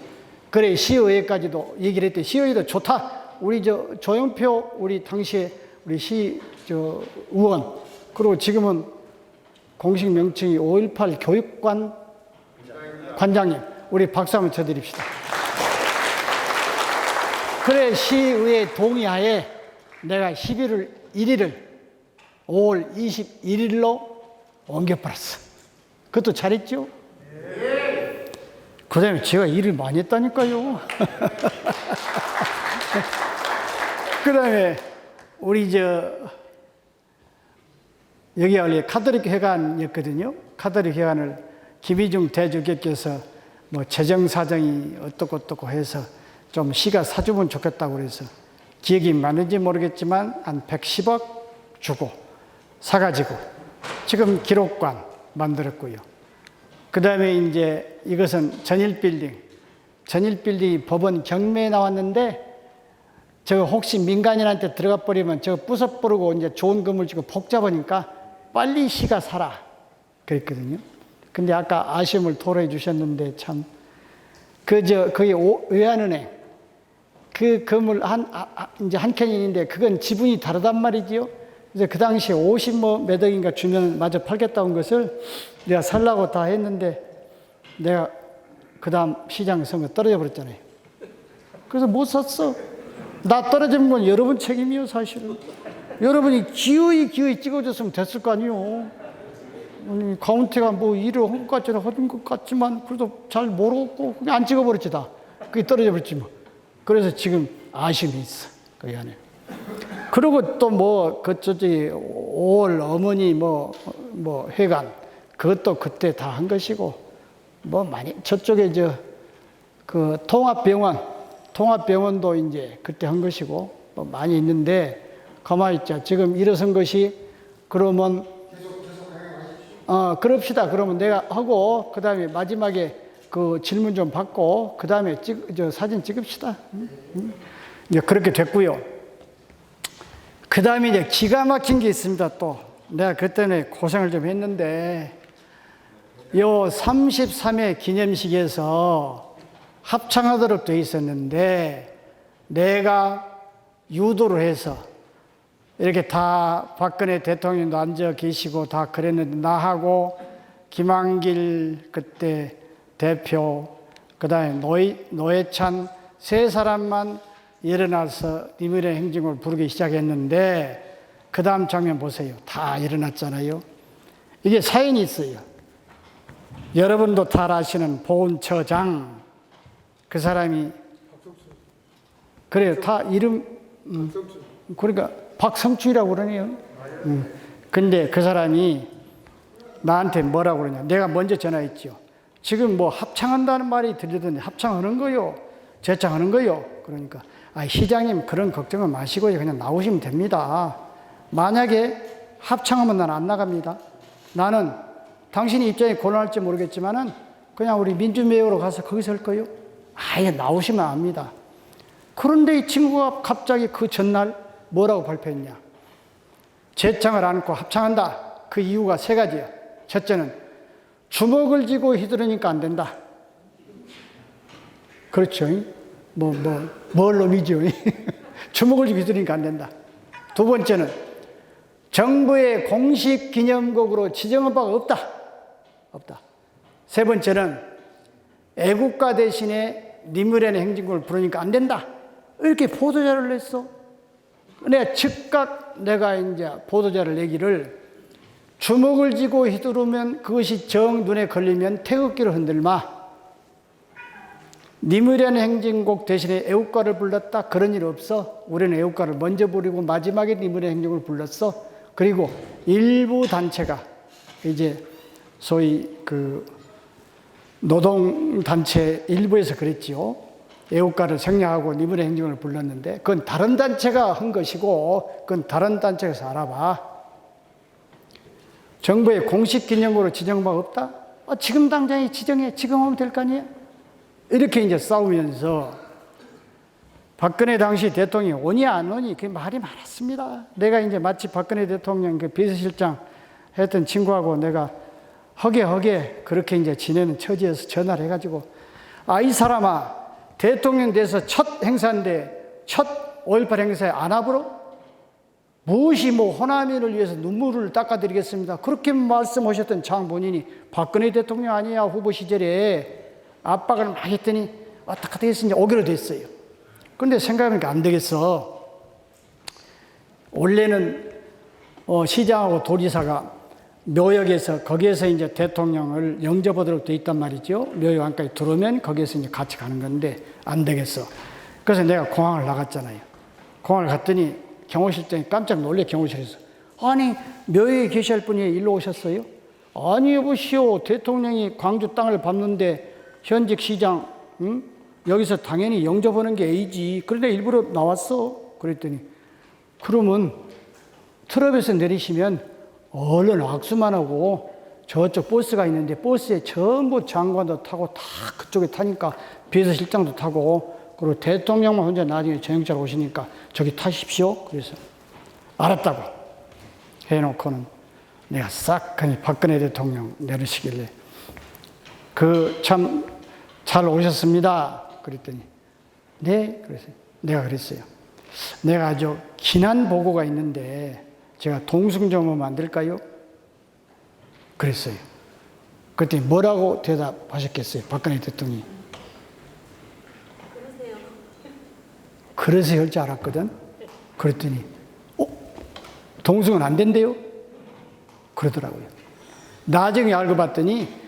[SPEAKER 1] 그래 시의회까지도 얘기를 했대. 시의회도 좋다. 우리 조영표 우리 당시에 우리 의원 그리고 지금은 공식 명칭이 5.18 교육관 관장님 우리 박수 한번 쳐드립시다. 그래 시의회 동의하에 내가 11월 1일을 5월 21일로 옮겨버렸어. 그것도 잘했죠? 그 다음에 제가 일을 많이 했다니까요. 그 다음에 우리 여기가 원래 카톨릭 회관이었거든요. 카톨릭 회관을 김희중 대주교께서 뭐 재정 사정이 어떻고 해서 좀 시가 사주면 좋겠다고 그래서 기억이 많은지 모르겠지만 한 110억 주고 사가지고 지금 기록관 만들었고요. 그 다음에 이제 이것은 전일빌딩이 법원 경매에 나왔는데 저 혹시 민간인한테 들어가 버리면 저 부숴버리고 이제 좋은 건물 주고 복잡하니까 빨리 시가 사라 그랬거든요. 근데 아까 아쉬움을 토로해 주셨는데 참 거기 외환은행 그 건물 이제 한 켠인데 그건 지분이 다르단 말이지요. 그래서 그 당시에 50몇 억인가 주면 마저 팔겠다고 한 것을 내가 살라고 다 했는데 내가 그 다음 시장 선거 떨어져 버렸잖아요. 그래서 못 샀어. 나 떨어진 건 여러분 책임이요, 사실은. 여러분이 기어이 찍어줬으면 됐을 거 아니요. 아니, 카운티가 뭐 일을 한 것 같지는 하던 것 같지만 그래도 잘 모르고 그냥 안 찍어버렸지 다. 그게 떨어져 버렸지 뭐. 그래서 지금 아쉬움이 있어. 그 안에. 그리고 또 뭐, 저기, 5월 어머니 회관, 그것도 그때 다 한 것이고, 뭐 많이, 저쪽에 그 통합병원도 이제 그때 한 것이고, 뭐 많이 있는데, 가만히 있자. 지금 일어선 것이, 그러면, 그럽시다. 그러면 내가 하고, 그 다음에 마지막에 그 질문 좀 받고, 그 다음에 사진 찍읍시다. 이제 그렇게 됐고요. 그 다음에 이제 기가 막힌 게 있습니다, 또. 내가 그때는 고생을 좀 했는데, 요 33회 기념식에서 합창하도록 돼 있었는데, 내가 유도를 해서, 이렇게 다 박근혜 대통령도 앉아 계시고 다 그랬는데, 나하고 김한길 그때 대표, 그 다음에 노회찬 세 사람만 일어나서 니물의 행진곡을 부르기 시작했는데 그 다음 장면 보세요. 다 일어났잖아요. 이게 사연이 있어요. 여러분도 잘 아시는 보훈처장 그 사람이 그래요. 다 이름 그러니까 박성춘이라고 그러네요. 근데 그 사람이 나한테 뭐라고 그러냐. 내가 먼저 전화했죠. 지금 뭐 합창한다는 말이 들리던데 합창하는 거요? 재창하는 거요? 그러니까 시장님 그런 걱정은 마시고요. 그냥 나오시면 됩니다. 만약에 합창하면 난 안 나갑니다. 나는 당신이 입장이 곤란할지 모르겠지만은 그냥 우리 민주매요로 가서 거기서 할 거요. 아예 나오시면 압니다. 그런데 이 친구가 갑자기 그 전날 뭐라고 발표했냐. 재창을 안고 합창한다. 그 이유가 세 가지야. 첫째는 주먹을 쥐고 휘두르니까 안 된다. 그렇죠. 뭘 놈이죠. 주먹을 쥐고 휘두르니까 안 된다. 두 번째는 정부의 공식 기념곡으로 지정한 바가 없다. 세 번째는 애국가 대신에 니무레네 행진곡을 부르니까 안 된다. 이렇게 보도자를 냈어. 내가 즉각 이제 보도자를 내기를 주먹을 쥐고 휘두르면 그것이 정 눈에 걸리면 태극기를 흔들마. 니무레네 행진곡 대신에 애국가를 불렀다. 그런 일 없어. 우리는 애국가를 먼저 부르고 마지막에 니무레네 행진곡을 불렀어. 그리고 일부 단체가 이제 소위 그 노동단체 일부에서 그랬지요. 애국가를 생략하고 니무레네 행진곡을 불렀는데 그건 다른 단체가 한 것이고 그건 다른 단체에서 알아봐. 정부의 공식 기념곡으로 지정한 바가 없다? 지금 당장에 지정해. 지금 하면 될 거 아니에요? 이렇게 이제 싸우면서 박근혜 당시 대통령이 오니 안 오니 그 말이 많았습니다. 내가 이제 마치 박근혜 대통령 그 비서실장 했던 친구하고 내가 허게 그렇게 이제 지내는 처지에서 전화를 해가지고 이 사람아 대통령 돼서 첫 행사인데 첫 5.18 행사에 안 와보러? 무엇이 호남인을 위해서 눈물을 닦아드리겠습니다. 그렇게 말씀하셨던 장본인이 박근혜 대통령 아니야 후보 시절에 압박을 많이 했더니 어떻게 됐으니 오기로 됐어요. 그런데 생각해보니까 안 되겠어. 원래는 시장하고 도지사가 묘역에서 거기에서 이제 대통령을 영접하도록 돼 있단 말이죠. 묘역 안까지 들어오면 거기에서 이제 같이 가는 건데 안 되겠어. 그래서 내가 공항을 나갔잖아요. 공항을 갔더니 경호실장이 깜짝 놀래 경호실에서 아니 묘역에 계실 분이 일로 오셨어요? 아니 여보시오 대통령이 광주 땅을 밟는데 현직 시장 여기서 당연히 영접하는 게 A지. 그런데 일부러 나왔어. 그랬더니 그러면 트럭에서 내리시면 얼른 악수만 하고 저쪽 버스가 있는데 버스에 전부 장관도 타고 다 그쪽에 타니까 비서실장도 타고 그리고 대통령만 혼자 나중에 저녁차로 오시니까 저기 타십시오. 그래서 알았다고 해놓고는 내가 싹 그냥 박근혜 대통령 내리시길래 참 잘 오셨습니다. 그랬더니 네? 그래서 내가 그랬어요. 내가 아주 긴한 보고가 있는데 제가 동승정음 안 될까요? 그랬어요. 그랬더니 뭐라고 대답하셨겠어요? 박근혜 대통령이. 그러세요 할 줄 알았거든. 그랬더니 동승은 안 된대요? 그러더라고요. 나중에 알고 봤더니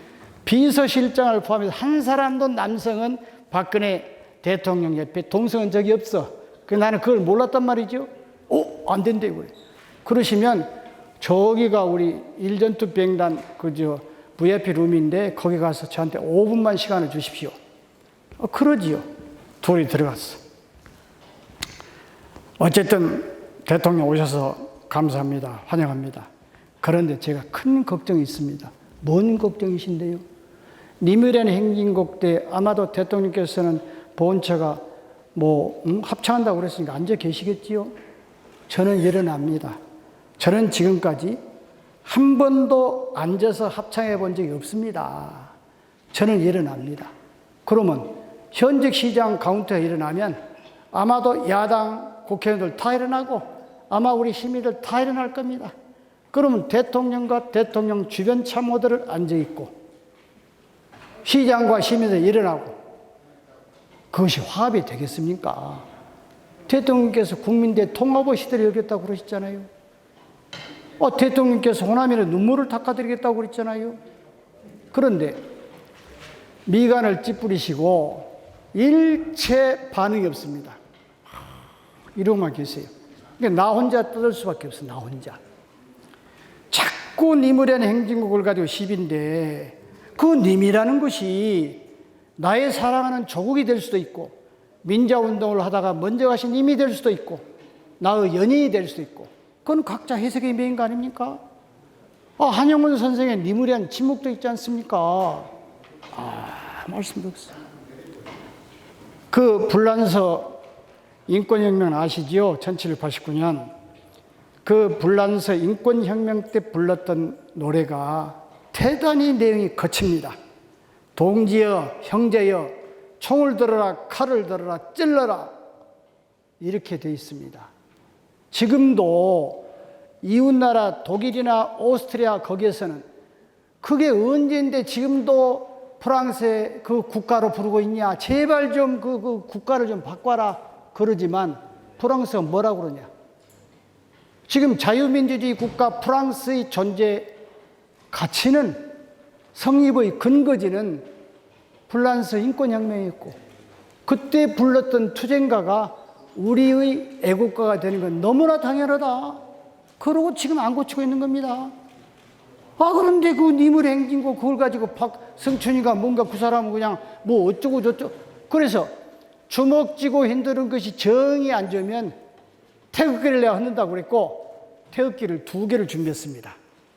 [SPEAKER 1] 비서실장을 포함해서 한 사람도 남성은 박근혜 대통령 옆에 동승한 적이 없어. 나는 그걸 몰랐단 말이죠. 안 된대요. 그래. 그러시면 저기가 우리 일전투 비행단 VIP 룸인데 거기 가서 저한테 5분만 시간을 주십시오. 그러지요. 둘이 들어갔어. 어쨌든 대통령 오셔서 감사합니다. 환영합니다. 그런데 제가 큰 걱정이 있습니다. 뭔 걱정이신데요? 니무리안 행진곡 때 아마도 대통령께서는 보훈처가 합창한다고 그랬으니까 앉아 계시겠지요? 저는 일어납니다. 저는 지금까지 한 번도 앉아서 합창해 본 적이 없습니다. 저는 일어납니다. 그러면 현직 시장 카운터가 일어나면 아마도 야당 국회의원들 다 일어나고 아마 우리 시민들 다 일어날 겁니다. 그러면 대통령과 대통령 주변 참모들을 앉아있고 시장과 시민들 일어나고 그것이 화합이 되겠습니까? 대통령께서 국민대 통합의 시대를 열겠다고 그러셨잖아요. 대통령께서 호남인의 눈물을 닦아드리겠다고 그랬잖아요. 그런데 미간을 찌푸리시고 일체 반응이 없습니다. 이러고만 계세요. 그러니까 나 혼자 떠들 수밖에 없어. 나 혼자. 자꾸 니무리안 행진곡을 가지고 시비인데 그 님이라는 것이 나의 사랑하는 조국이 될 수도 있고 민자운동을 하다가 먼저 가신 님이 될 수도 있고 나의 연인이 될 수도 있고 그건 각자 해석의 메인 거 아닙니까? 한영문 선생의 니무리안 침묵도 있지 않습니까? 말씀도 없어요. 그 불란서 인권혁명 아시지요? 1789년 그 불란서 인권혁명 때 불렀던 노래가 대단히 내용이 거칩니다. 동지여 형제여 총을 들어라 칼을 들어라 찔러라 이렇게 되어 있습니다. 지금도 이웃나라 독일이나 오스트리아 거기에서는 그게 언제인데 지금도 프랑스의 그 국가로 부르고 있냐 제발 좀 그 국가를 좀 바꿔라 그러지만 프랑스가 뭐라고 그러냐 지금 자유민주주의 국가 프랑스의 존재 가치는 성립의 근거지는 불란서 인권혁명이었고 그때 불렀던 투쟁가가 우리의 애국가가 되는 건 너무나 당연하다. 그러고 지금 안 고치고 있는 겁니다. 그런데 그 니물 행진곡 그걸 가지고 박성춘이가 뭔가 그 사람은 그냥 뭐 어쩌고 저쩌고 그래서 주먹 쥐고 흔드는 것이 정이 안 좋으면 태극기를 내가 흔든다고 그랬고 태극기를 2개를 준비했습니다.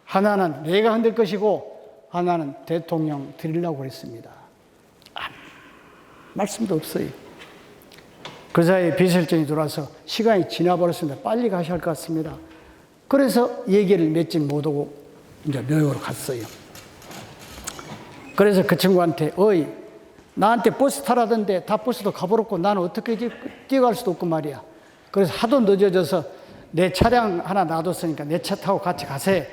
[SPEAKER 1] 하나는 내가 흔들 것이고 하나는 대통령 드리려고 그랬습니다. 말씀도 없어요. 그 사이에 비서실장이 들어와서 시간이 지나버렸습니다. 빨리 가셔야 할 것 같습니다. 그래서 얘기를 맺지 못하고 이제 묘역으로 갔어요. 그래서 그 친구한테 나한테 버스 타라던데 다 버스도 가버렸고 나는 어떻게 뛰어갈 수도 없고 말이야. 그래서 하도 늦어져서 내 차량 하나 놔뒀으니까 내 차 타고 같이 가세요.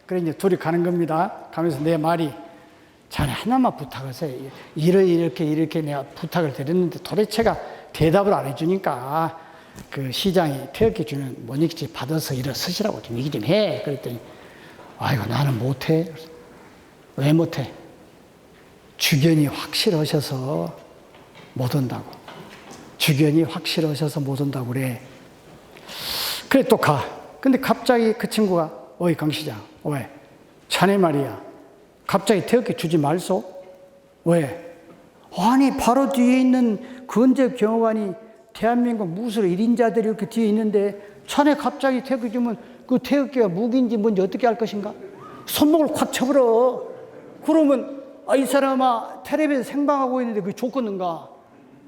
[SPEAKER 1] 그래 이제 둘이 가는 겁니다. 가면서 내 말이 자네 하나만 부탁하세요. 이렇게 내가 부탁을 드렸는데 도대체가 대답을 안 해주니까 그 시장이 태극기 주면 못 읽지 받아서 일어서시라고 좀 얘기 좀 해. 그랬더니 아이고 나는 못해. 왜 못해? 주견이 확실하셔서 못 온다고. 주견이 확실하셔서 못 온다고 그래. 그래 또 가. 근데 갑자기 그 친구가 강 시장 왜? 자네 말이야. 갑자기 태극기 주지 말소? 왜? 아니 바로 뒤에 있는 건재 경호관이 대한민국 무술 1인자들이 이렇게 뒤에 있는데 자네 갑자기 태극기 주면 그 태극기가 무기인지 뭔지 어떻게 알 것인가? 손목을 콱 쳐버려. 그러면 이 사람아 텔레비전 생방하고 있는데 그게 좋겠는가?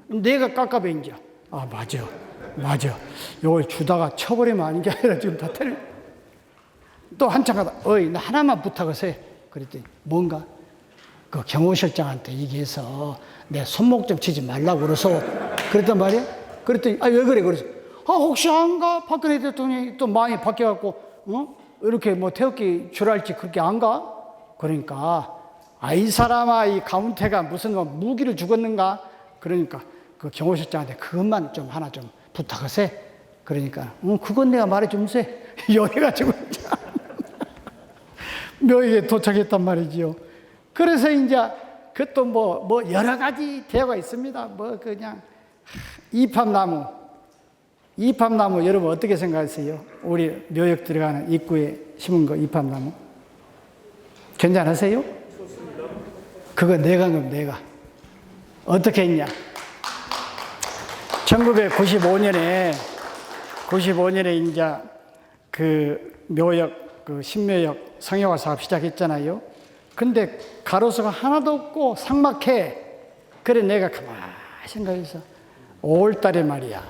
[SPEAKER 1] 내가 깝깝해 이제. 맞아. 요걸 주다가 쳐버리면 아닌 게 아니라 지금 다 또 한참 가다 나 하나만 부탁하세요. 그랬더니 뭔가 그 경호실장한테 얘기해서 내 손목 좀 치지 말라고 그래서 그랬단 말이야. 그랬더니 왜 그래? 그래서 혹시 안가? 박근혜 대통령이 또 많이 바뀌어갖고 이렇게 뭐 태극기 줄할지 그렇게 안 가? 그러니까 이 사람아 이 가운데가 무슨 무기를 죽었는가? 그러니까 그 경호실장한테 그것만 좀 하나 좀 부탁하세요. 그러니까 그건 내가 말해주면서 이래가지고 묘역에 도착했단 말이지요. 그래서 이제 그것도 뭐 여러 가지 대화가 있습니다. 뭐 그냥 이팝나무 여러분 어떻게 생각하세요? 우리 묘역 들어가는 입구에 심은 거 이팝나무 괜찮으세요? 그거 내가 어떻게 했냐? 1995년에 이제 그 묘역 그 신묘역 상용화 사업 시작했잖아요. 근데 가로수가 하나도 없고 삭막해. 그래 내가 가만히 생각해서 5월달에 말이야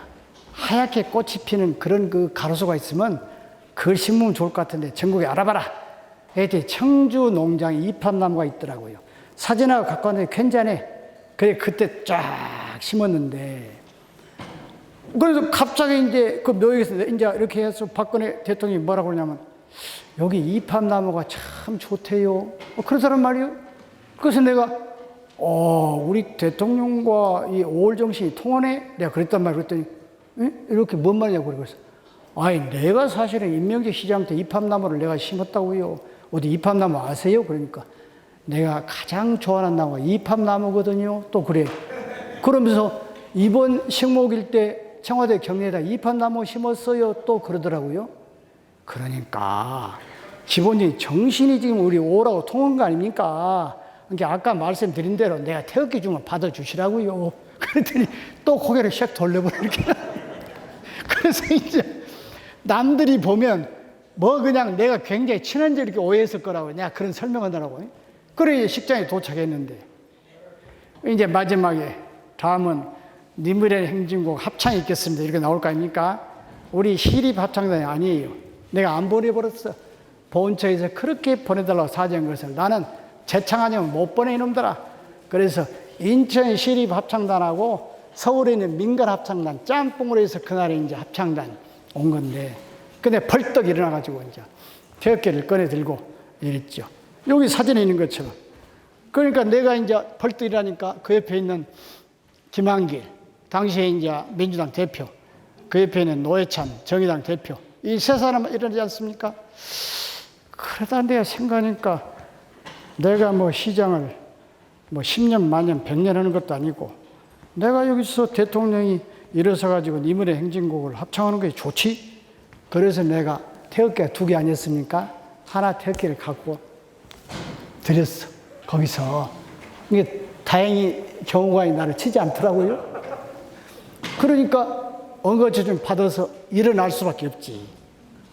[SPEAKER 1] 하얗게 꽃이 피는 그런 그 가로수가 있으면 그걸 심으면 좋을 것 같은데 전국에 알아봐라. 애들이 청주 농장에 이팝나무가 있더라고요. 사진하고 갖고 왔는데 괜찮네. 그래 그때 쫙 심었는데 그래서 갑자기 이제 그 묘역에서 이제 이렇게 해서 박근혜 대통령이 뭐라고 그러냐면 여기 이팝나무가 참 좋대요. 그러더란 말이에요. 그래서 내가 우리 대통령과 이 5월 정신이 통하네? 내가 그랬단 말이에요. 그랬더니 이렇게 뭔 말이냐고 그래서 내가 사실은 임명재 시장 때 이팝나무를 내가 심었다고요. 어디 이팝나무 아세요? 그러니까 내가 가장 좋아하는 나무가 이팝나무거든요. 또 그래. 그러면서 이번 식목일 때 청와대 경내에다 이팝나무 심었어요. 또 그러더라고요. 그러니까 기본적인 정신이 지금 우리 5라고 통한 거 아닙니까? 그러니까 아까 말씀드린 대로 내가 태극기 주면 받아주시라고요. 그랬더니 또 고개를 샥 돌려버리니까. 그래서 이제 남들이 보면 뭐 그냥 내가 굉장히 친한 줄 이렇게 오해했을 거라고 내가 그런 설명하더라고요. 그래 식장에 도착했는데 이제 마지막에 다음은 니물의 행진곡 합창이 있겠습니다. 이렇게 나올 거 아닙니까? 우리 시립 합창단이 아니에요. 내가 안 보내버렸어. 본처에서 그렇게 보내달라고 사정한 것을 나는 재창하냐면 못 보내 이놈들아. 그래서 인천 시립 합창단하고 서울에 있는 민간 합창단 짬뽕으로 해서 그날에 이제 합창단 온 건데 근데 벌떡 일어나가지고 이제 태극기를 꺼내 들고 이랬죠. 여기 사진에 있는 것처럼. 그러니까 내가 이제 벌떡 일어나니까 그 옆에 있는 김한길 당시에 이제 민주당 대표 그 옆에 있는 노회찬 정의당 대표 이 세 사람 일어나지 않습니까? 그러다 내가 생각하니까 내가 뭐 시장을 뭐 10년, 만년, 100년 하는 것도 아니고 내가 여기서 대통령이 일어서가지고 니물의 행진곡을 합창하는 게 좋지? 그래서 내가 태극기가 2개 아니었습니까? 하나 태극기를 갖고 드렸어. 거기서. 이게 다행히 경호관이 나를 치지 않더라고요. 그러니까 언거지 좀 받아서 일어날 수밖에 없지.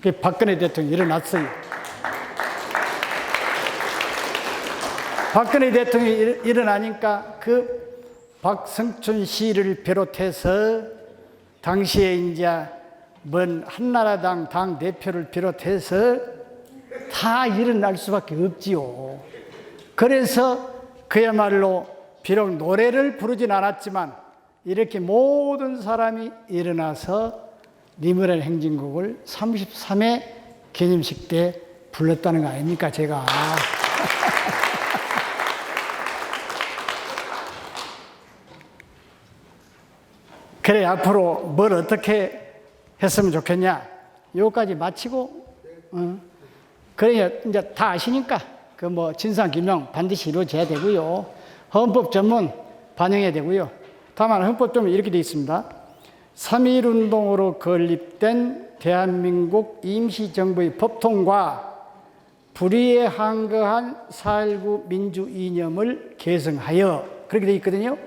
[SPEAKER 1] 그 박근혜 대통령이 일어났어요. 박근혜 대통령이 일어나니까 그 박성춘 씨를 비롯해서 당시에 이제 먼 한나라당 당 대표를 비롯해서 다 일어날 수밖에 없지요. 그래서 그야말로 비록 노래를 부르진 않았지만 이렇게 모든 사람이 일어나서 니물의 행진곡을 33회 기념식 때 불렀다는 거 아닙니까, 제가. 그래, 앞으로 뭘 어떻게 했으면 좋겠냐. 요까지 마치고, 그래, 이제 다 아시니까, 그 뭐, 진상규명 반드시 이루어져야 되고요. 헌법 전문 반영해야 되고요. 다만 헌법 좀 이렇게 되어 있습니다. 3.1운동으로 건립된 대한민국 임시정부의 법통과 불의에 항거한 4.19 민주 이념을 계승하여 그렇게 되어 있거든요.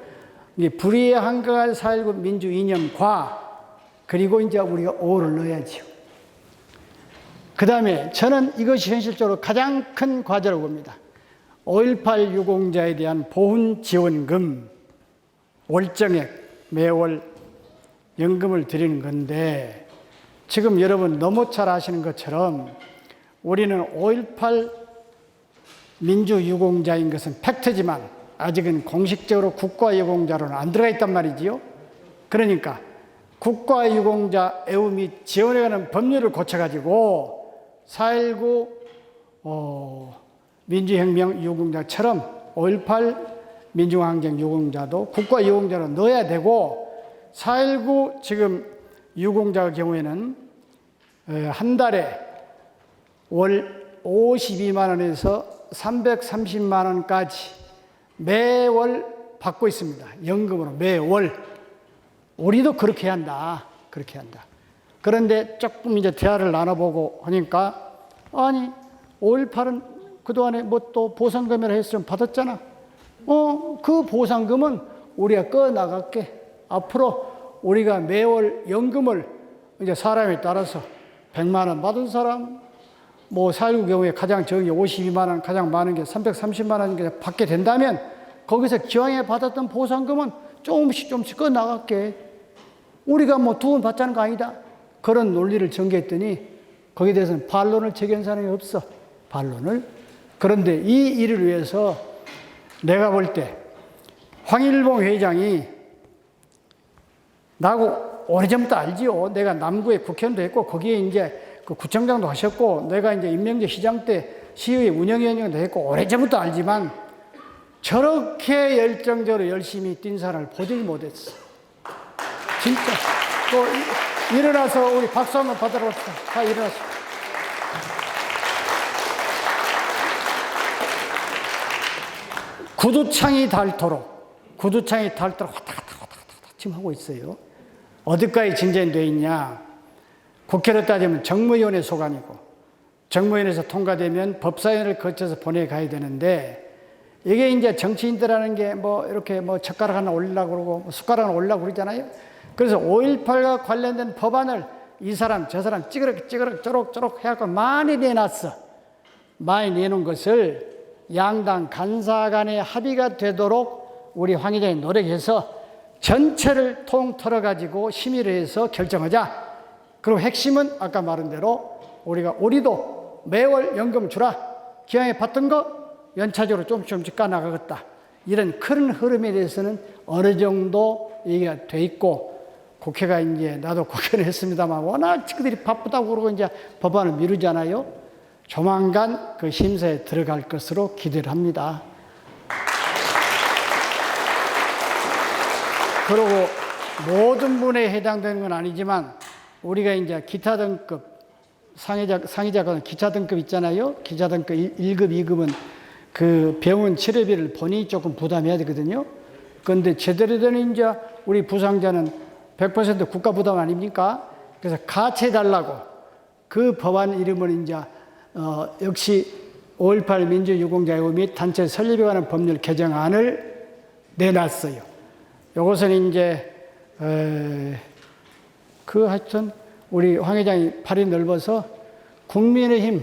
[SPEAKER 1] 불의에 항거한 4.19 민주 이념과 그리고 이제 우리가 오를 넣어야죠. 그 다음에 저는 이것이 현실적으로 가장 큰 과제라고 봅니다. 5.18 유공자에 대한 보훈 지원금 월정액 매월 연금을 드리는 건데, 지금 여러분 너무 잘 아시는 것처럼 우리는 5.18 민주유공자인 것은 팩트지만 아직은 공식적으로 국가유공자로는 안 들어가 있단 말이지요. 그러니까 국가유공자 애우 및 지원에 관한 법률을 고쳐가지고 4.19 민주혁명 유공자처럼 5.18 민중항쟁 유공자도 국가유공자로 넣어야 되고, 4.19 지금 유공자 경우에는 한 달에 월 52만 원에서 330만 원까지 매월 받고 있습니다. 연금으로 매월. 우리도 그렇게 한다. 그렇게 한다. 그런데 조금 이제 대화를 나눠보고 하니까, 아니 5.18은 그동안에 뭐 또 보상금이라 해서 좀 받았잖아. 그 보상금은 우리가 꺼 나갈게. 앞으로 우리가 매월 연금을 이제 사람에 따라서 100만 원 받은 사람, 뭐 4.19 경우에 가장 적은 게 52만 원, 가장 많은 게 330만 원 받게 된다면 거기서 기왕에 받았던 보상금은 조금씩 꺼 나갈게. 우리가 뭐 두 번 받자는 거 아니다. 그런 논리를 전개했더니 거기에 대해서는 반론을 제기한 사람이 없어. 반론을. 그런데 이 일을 위해서 내가 볼 때 황일봉 회장이, 나하고 오래전부터 알지요. 내가 남구에 국회의원도 했고 거기에 이제 그 구청장도 하셨고, 내가 이제 임명재 시장 때 시의회 운영위원장도 했고 오래전부터 알지만 저렇게 열정적으로 열심히 뛴 사람을 보질 못했어. 진짜. 또 일어나서 우리 박수 한번 받으러 갑시다. 다 일어나서. 구두창이 닳도록 왔다 갔다 지금 하고 있어요. 어디까지 진전되어 있냐? 국회로 따지면 정무위원회 소관이고, 정무위원회에서 통과되면 법사위원회를 거쳐서 보내가야 되는데, 이게 이제 정치인들하는 게 뭐 이렇게 뭐 젓가락 하나 올리려고 그러고 뭐 숟가락 하나 올리려고 그러잖아요. 그래서 5.18과 관련된 법안을 이 사람 저 사람 찌그럭 쪼록 해갖고 많이 내놨어. 많이 내놓은 것을 양당 간사 간의 합의가 되도록 우리 황 회장이 노력해서 전체를 통 털어가지고 심의를 해서 결정하자. 그리고 핵심은 아까 말한 대로 우리도 매월 연금 주라. 기왕에 받던 거 연차적으로 조금씩 까나가겠다. 이런 큰 흐름에 대해서는 어느 정도 얘기가 돼 있고, 국회가 이제 나도 국회를 했습니다만 워낙 친구들이 바쁘다고 그러고 이제 법안을 미루잖아요. 조만간 그 심사에 들어갈 것으로 기대를 합니다. 그리고 모든 분에 해당되는 건 아니지만 우리가 이제 기타 등급, 상위자가 기타 등급 있잖아요. 기타 등급 1급, 2급은 그 병원 치료비를 본인이 조금 부담해야 되거든요. 그런데 제대로 된 이제 우리 부상자는 100% 국가 부담 아닙니까? 그래서 같이 해달라고 그 법안 이름을 이제 역시 5.18 민주유공자애호 및 단체 설립에 관한 법률 개정안을 내놨어요. 이것은 이제 하여튼 우리 황 회장이 팔이 넓어서 국민의힘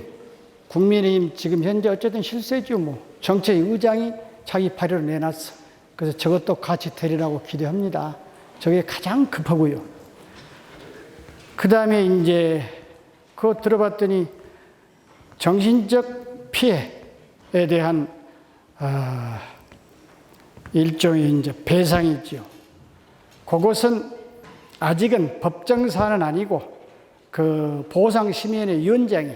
[SPEAKER 1] 지금 현재 어쨌든 실세죠. 뭐 정책 의장이 자기 발의로 내놨어. 그래서 저것도 같이 되리라고 기대합니다. 저게 가장 급하고요. 그 다음에 이제 그거 들어봤더니 정신적 피해에 대한 일종의 이제 배상이죠. 그것은 아직은 법정 사안은 아니고 그 보상심의위원회 위원장이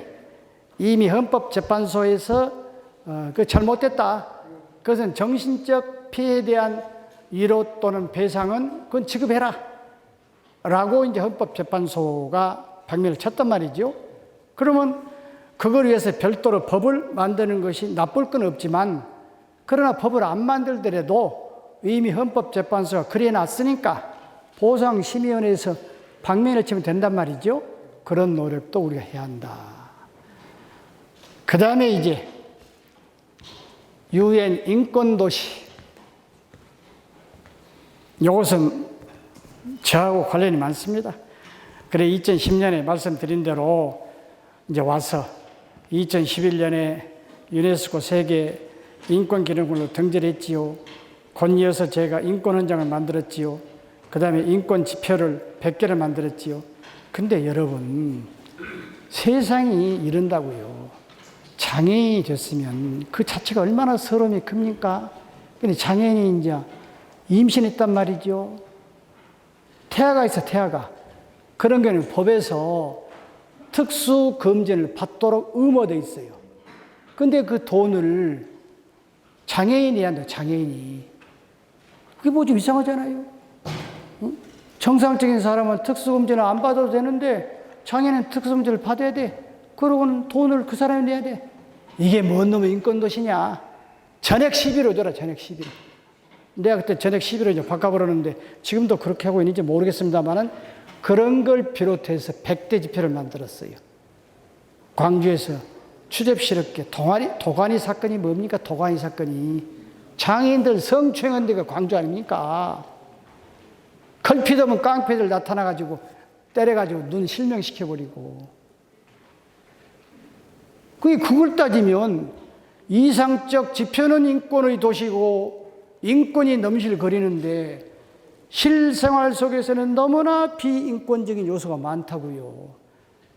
[SPEAKER 1] 이미 헌법재판소에서 그 잘못됐다. 그것은 정신적 피해에 대한 위로 또는 배상은 그건 지급해라. 라고 이제 헌법재판소가 박멸을 쳤단 말이죠. 그러면 그걸 위해서 별도로 법을 만드는 것이 나쁠 건 없지만, 그러나 법을 안 만들더라도 이미 헌법재판소가 그래 놨으니까 보상심의위원회에서 박멸을 치면 된단 말이죠. 그런 노력도 우리가 해야 한다. 그 다음에 이제 UN 인권도시. 이것은 저하고 관련이 많습니다. 그래 2010년에 말씀드린 대로 이제 와서 2011년에 유네스코 세계 인권기록물로 등재했지요. 곧이어서 제가 인권헌장을 만들었지요. 그 다음에 인권지표를 100개를 만들었지요. 근데 여러분, 세상이 이런다고요. 장애인이 됐으면 그 자체가 얼마나 서러움이 큽니까? 근데 장애인이 이제 임신했단 말이죠. 태아가 있어, 태아가. 그런 경우는 법에서 특수 검진을 받도록 의무되어 있어요. 근데 그 돈을 장애인이 해야 한다, 장애인이. 그게 뭐 좀 이상하잖아요. 응? 정상적인 사람은 특수검진을 안 받아도 되는데 장애인은 특수검진을 받아야 돼. 그러고는 돈을 그 사람이 내야 돼. 이게 뭔 놈의 인권도시냐. 전액 시비로 줘라, 전액 시비로. 내가 그때 전액 시비로 이제 바꿔버렸는데 지금도 그렇게 하고 있는지 모르겠습니다만은 그런 걸 비롯해서 100대 지표를 만들었어요. 광주에서 추접스럽게 도가니 사건이 뭡니까? 도가니 사건이. 장애인들 성추행한 데가 광주 아닙니까? 걸핏 하면 깡패들 나타나가지고 때려가지고 눈 실명시켜버리고. 그걸 따지면 이상적 지표는 인권의 도시고 인권이 넘실거리는데 실생활 속에서는 너무나 비인권적인 요소가 많다고요.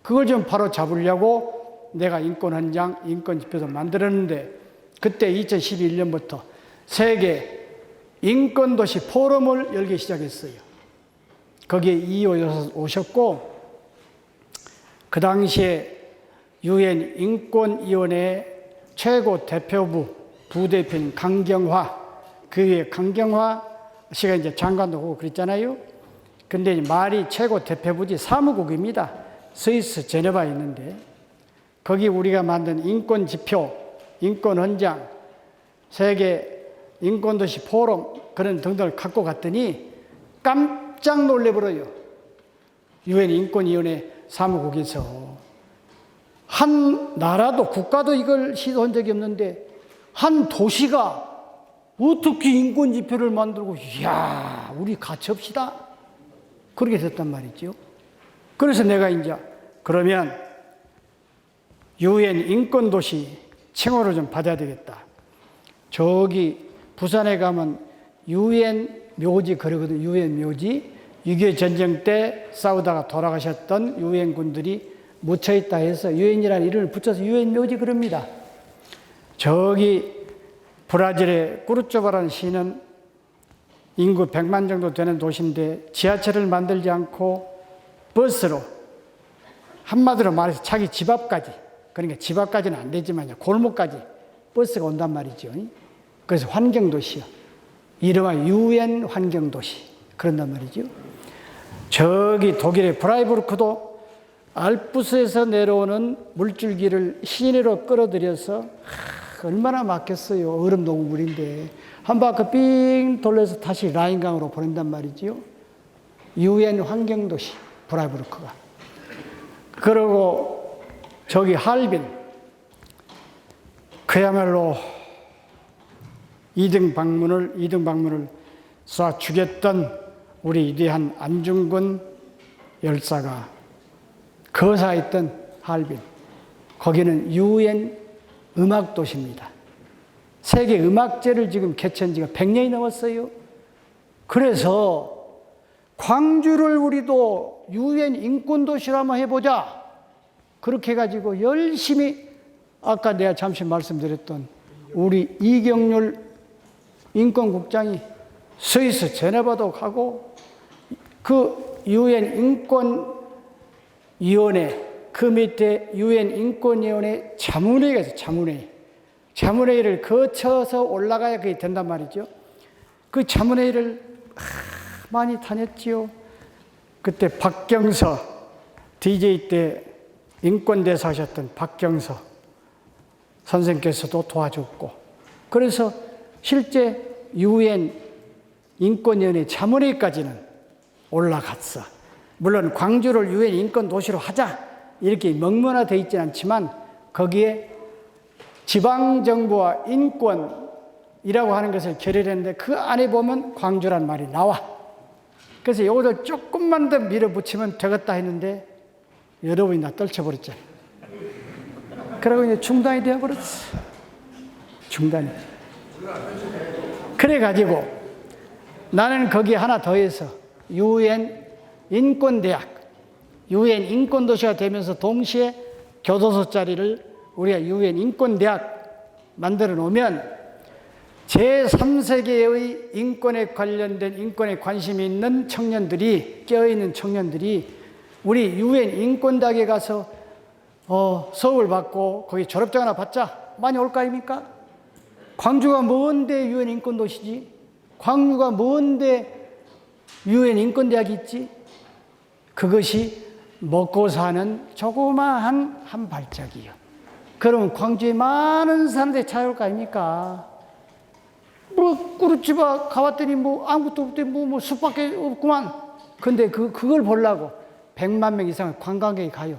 [SPEAKER 1] 그걸 좀 바로 잡으려고 내가 인권헌장, 인권지표도 만들었는데 그때 2011년부터 세계 인권도시 포럼을 열기 시작했어요. 거기에 이호 오셨고 그 당시에 UN 인권위원회 최고 대표부 부대표인 강경화, 그 위에 강경화 씨가 이제 장관도 하고 그랬잖아요. 근데 말이 최고 대표부지 사무국입니다. 스위스 제네바에 있는데 거기 우리가 만든 인권지표, 인권헌장, 세계 인권도시 포럼 그런 등등을 갖고 갔더니 깜짝 놀래버려요. UN 인권위원회 사무국에서 한 나라도 국가도 이걸 시도한 적이 없는데 한 도시가 어떻게 인권지표를 만들고 이야 우리 같이 합시다 그렇게 됐단 말이죠. 그래서 내가 이제 그러면 UN 인권도시 칭호를 좀 받아야 되겠다. 저기 부산에 가면 UN 묘지 그러거든. UN 묘지 6.25 전쟁 때 싸우다가 돌아가셨던 UN 군들이 묻혀있다 해서 UN이라는 이름을 붙여서 UN 묘지 그럽니다. 저기 브라질의 꾸르쪼바라는 시는 인구 100만 정도 되는 도시인데 지하철을 만들지 않고 버스로 한마디로 말해서 자기 집 앞까지, 그러니까 집 앞까지는 안 되지만 골목까지 버스가 온단 말이죠. 그래서 환경도시요. 이름은 UN 환경도시 그런단 말이죠. 저기 독일의 프라이부르크도 알프스에서 내려오는 물줄기를 시내로 끌어들여서 얼마나 막혔어요. 얼음 농물인데 한 바퀴 삥 돌려서 다시 라인강으로 보낸단 말이죠. UN 환경도시 프라이부르크가. 그리고 저기 할빈 그야말로 2등 방문을 쏴 죽였던 우리 위대한 안중근 열사가 거사했던 할빈. 거기는 UN 음악도시입니다. 세계 음악제를 지금 개최한 지가 100년이 넘었어요. 그래서 광주를 우리도 UN 인권도시로 한번 해보자. 그렇게 해가지고 열심히 아까 내가 잠시 말씀드렸던 우리 이경률 인권국장이 스위스 제네바도 가고 그 UN 인권위원회 그 밑에 UN 인권위원회 자문회의가 있어요. 자문회의를 거쳐서 올라가야 그게 된단 말이죠. 그 자문회의를 많이 다녔지요. 그때 박경서 DJ 때 인권대사 하셨던 박경서 선생께서도 도와줬고 그래서 실제 UN 인권위원회 자문회의까지는 올라갔어. 물론 광주를 UN 인권도시로 하자 이렇게 명문화되어 있지는 않지만 거기에 지방정부와 인권이라고 하는 것을 결의했는데 그 안에 보면 광주란 말이 나와. 그래서 이것을 조금만 더 밀어붙이면 되겠다 했는데 여러분이 나 떨쳐버렸잖아요. 그러고 이제 중단이 되어버렸어. 중단이. 그래가지고 나는 거기에 하나 더해서 UN 인권대학, UN 인권도시가 되면서 동시에 교도소 자리를 우리가 UN 인권대학 만들어 놓으면 제3세계의 인권에 관련된 인권에 관심이 있는 청년들이, 깨어있는 청년들이 우리 UN 인권대학에 가서 수업을 받고 거기 졸업증 하나 받자 많이 올 거 아닙니까? 광주가 뭔데 UN 인권도시지? 광주가 뭔데 UN 인권대학이 있지? 그것이 먹고 사는 조그마한 한 발짝이요. 그러면 광주에 많은 사람들이 찾아올 거 아닙니까? 뭐 꾸르치바 가봤더니 뭐 아무것도 없대, 뭐 숲밖에 없구만. 근데 그걸 보려고 100만 명 이상의 관광객이 가요.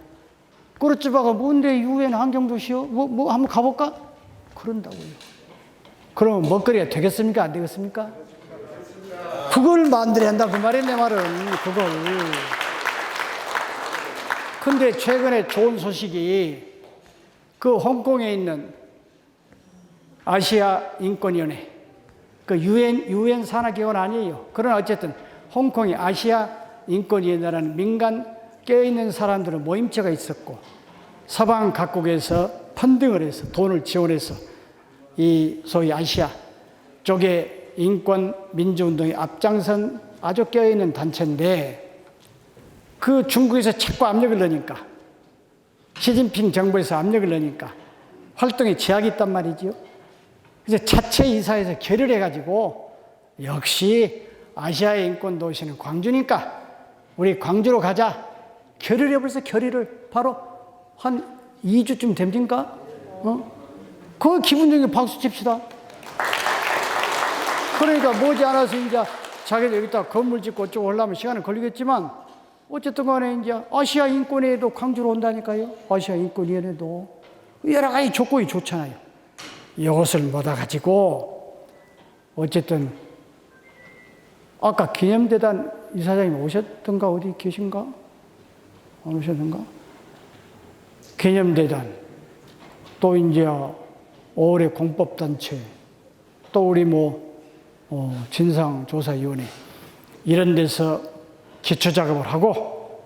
[SPEAKER 1] 꾸르치바가 뭔데 UN 환경도시요? 뭐 한번 가볼까? 그런다고요. 그러면 먹거리가 되겠습니까? 안 되겠습니까? 그걸 만들어야 한다 그 말이에요. 내 말은 그걸. 근데 최근에 좋은 소식이 그 홍콩에 있는 아시아 인권위원회, 그 UN 산하기관 아니에요. 그러나 어쨌든 홍콩이 아시아 인권위원회라는 민간 깨어있는 사람들의 모임체가 있었고 서방 각국에서 펀딩을 해서 돈을 지원해서 이 소위 아시아 쪽의 인권 민주운동에 앞장선 아주 깨어있는 단체인데 그 중국에서 자꾸 압력을 넣으니까 시진핑 정부에서 압력을 넣으니까 활동에 제약이 있단 말이죠. 그래서 자체 이사에서 결의해가지고 역시 아시아의 인권 도시는 광주니까 우리 광주로 가자. 결의를 해버려서 결의를 바로 한 2주쯤 됩니까? 그거 기분 좋게 박수 칩시다. 그러니까 머지않아서 이제 자기들 여기다 건물 짓고 어쩌고 하려면 시간은 걸리겠지만 어쨌든 간에 이제 아시아 인권위에도 광주로 온다니까요. 아시아 인권위원회도 여러 가지 조건이 좋잖아요. 이것을 받아가지고 어쨌든 아까 기념대단 이사장님 오셨던가 어디 계신가? 안 오셨던가? 기념대단 또 이제 올해 공법단체 또 우리 진상조사위원회 이런 데서 기초작업을 하고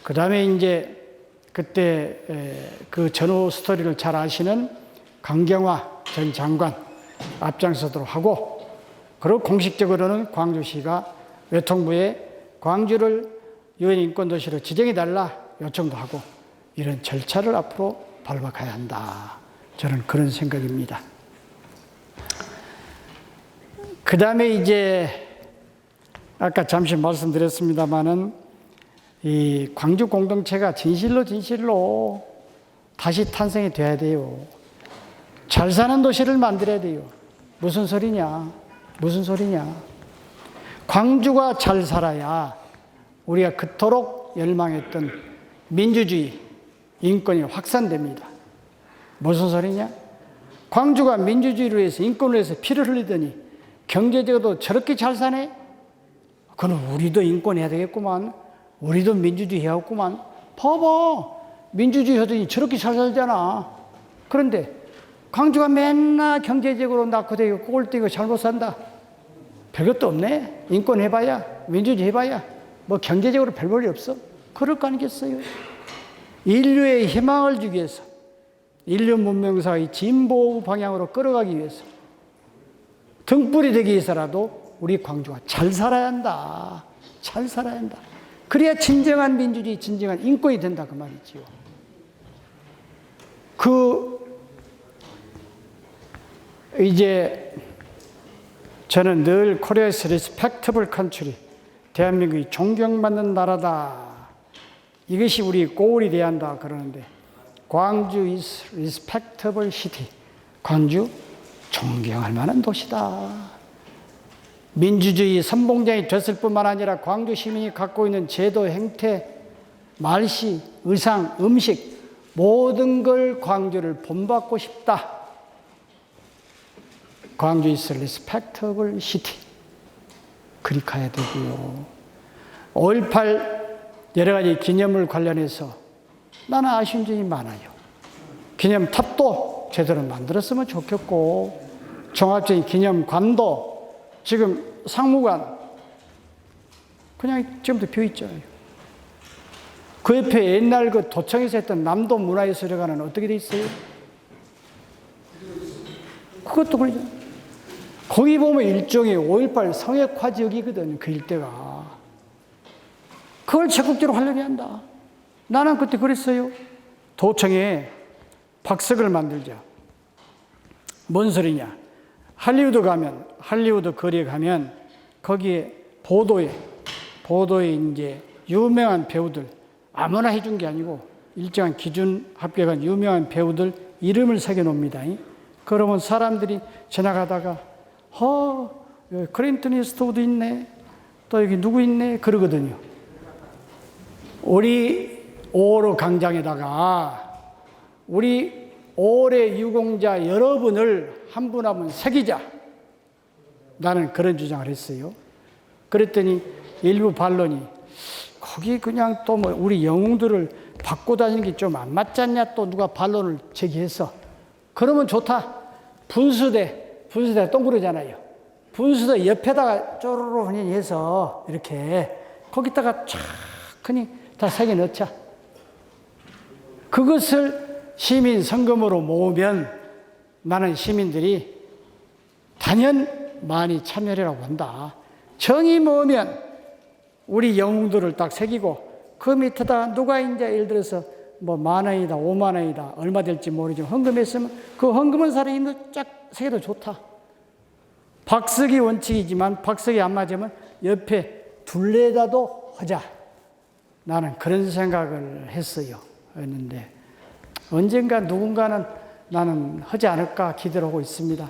[SPEAKER 1] 그 다음에 이제 그때 그 전후 스토리를 잘 아시는 강경화 전 장관 앞장서도록 하고 그리고 공식적으로는 광주시가 외통부에 광주를 UN 인권도시로 지정해달라 요청도 하고 이런 절차를 앞으로 밟아가야 한다. 저는 그런 생각입니다. 그 다음에 이제 아까 잠시 말씀드렸습니다마는 이 광주 공동체가 진실로 다시 탄생이 돼야 돼요. 잘 사는 도시를 만들어야 돼요. 무슨 소리냐? 광주가 잘 살아야 우리가 그토록 열망했던 민주주의, 인권이 확산됩니다. 무슨 소리냐? 광주가 민주주의를 위해서 인권을 위해서 피를 흘리더니 경제적으로도 저렇게 잘 사네? 그럼 우리도 인권해야 되겠구만. 우리도 민주주의 해야겠구만. 봐봐. 민주주의 하더니 저렇게 잘 살잖아. 그런데 광주가 맨날 경제적으로 낙후되고 꼴찌고 잘못 산다. 별것도 없네. 인권 해봐야, 민주주의 해봐야, 뭐 경제적으로 별 볼일 없어. 그럴 거 아니겠어요? 인류의 희망을 주기 위해서, 인류 문명사의 진보 방향으로 끌어가기 위해서, 등불이 되기 위해서라도 우리 광주가 잘 살아야 한다. 잘 살아야 한다. 그래야 진정한 민주주의, 진정한 인권이 된다. 그 말이지요. 이제 저는 늘 Korea is respectable country. 대한민국이 존경받는 나라다. 이것이 우리 고울이 돼야 한다. 그러는데 광주 is respectable city. 광주 존경할 만한 도시다. 민주주의 선봉장이 됐을 뿐만 아니라 광주 시민이 갖고 있는 제도, 행태, 말씨, 의상, 음식 모든 걸 광주를 본받고 싶다. 광주 is respectable city. 그리 가야 되고요. 5.18 여러 가지 기념물 관련해서 나는 아쉬운 점이 많아요. 기념탑도 제대로 만들었으면 좋겠고, 종합적인 기념관도 지금 상무관 그냥 지금도 비어 있잖아요. 그 옆에 옛날 그 도청에서 했던 남도 문화예술회관은 어떻게 돼 있어요? 그것도 그러잖아요. 거기 보면 일종의 5.18 성역화 지역이거든요. 그 일대가. 그걸 적극적으로 하려고 한다. 나는 그때 그랬어요. 도청에 박석을 만들자. 뭔 소리냐. 할리우드 거리에 가면 거기에 보도에 이제 유명한 배우들, 아무나 해준 게 아니고 일정한 기준 합격한 유명한 배우들 이름을 새겨 놓습니다. 그러면 사람들이 지나가다가 여기 클린턴 이스트우드 있네, 또 여기 누구 있네 그러거든요. 우리 5.15 광장에다가 우리 5월의 유공자 여러분을 한 분 한 분 새기자. 나는 그런 주장을 했어요. 그랬더니 일부 반론이 거기 그냥 또 뭐 우리 영웅들을 받고 다니는 게 좀 안 맞지 않냐, 또 누가 반론을 제기해서. 그러면 좋다. 분수대가 동그랗잖아요. 분수대 옆에다가 쪼르르 해서 이렇게 거기다가 쫙 그냥 다 새겨 넣자. 그것을 시민 성금으로 모으면 나는 시민들이 단연 많이 참여하라고 한다. 정이 모으면 우리 영웅들을 딱 새기고 그 밑에다 누가 이제 예를 들어서 뭐 10,000원이다 50,000원이다 얼마 될지 모르지만 헌금했으면 그 헌금한 사람이 쫙 새겨도 좋다. 박석이 원칙이지만 박석이 안 맞으면 옆에 둘레다도 하자. 나는 그런 생각을 했는데 언젠가 누군가는 나는 하지 않을까 기대를 하고 있습니다.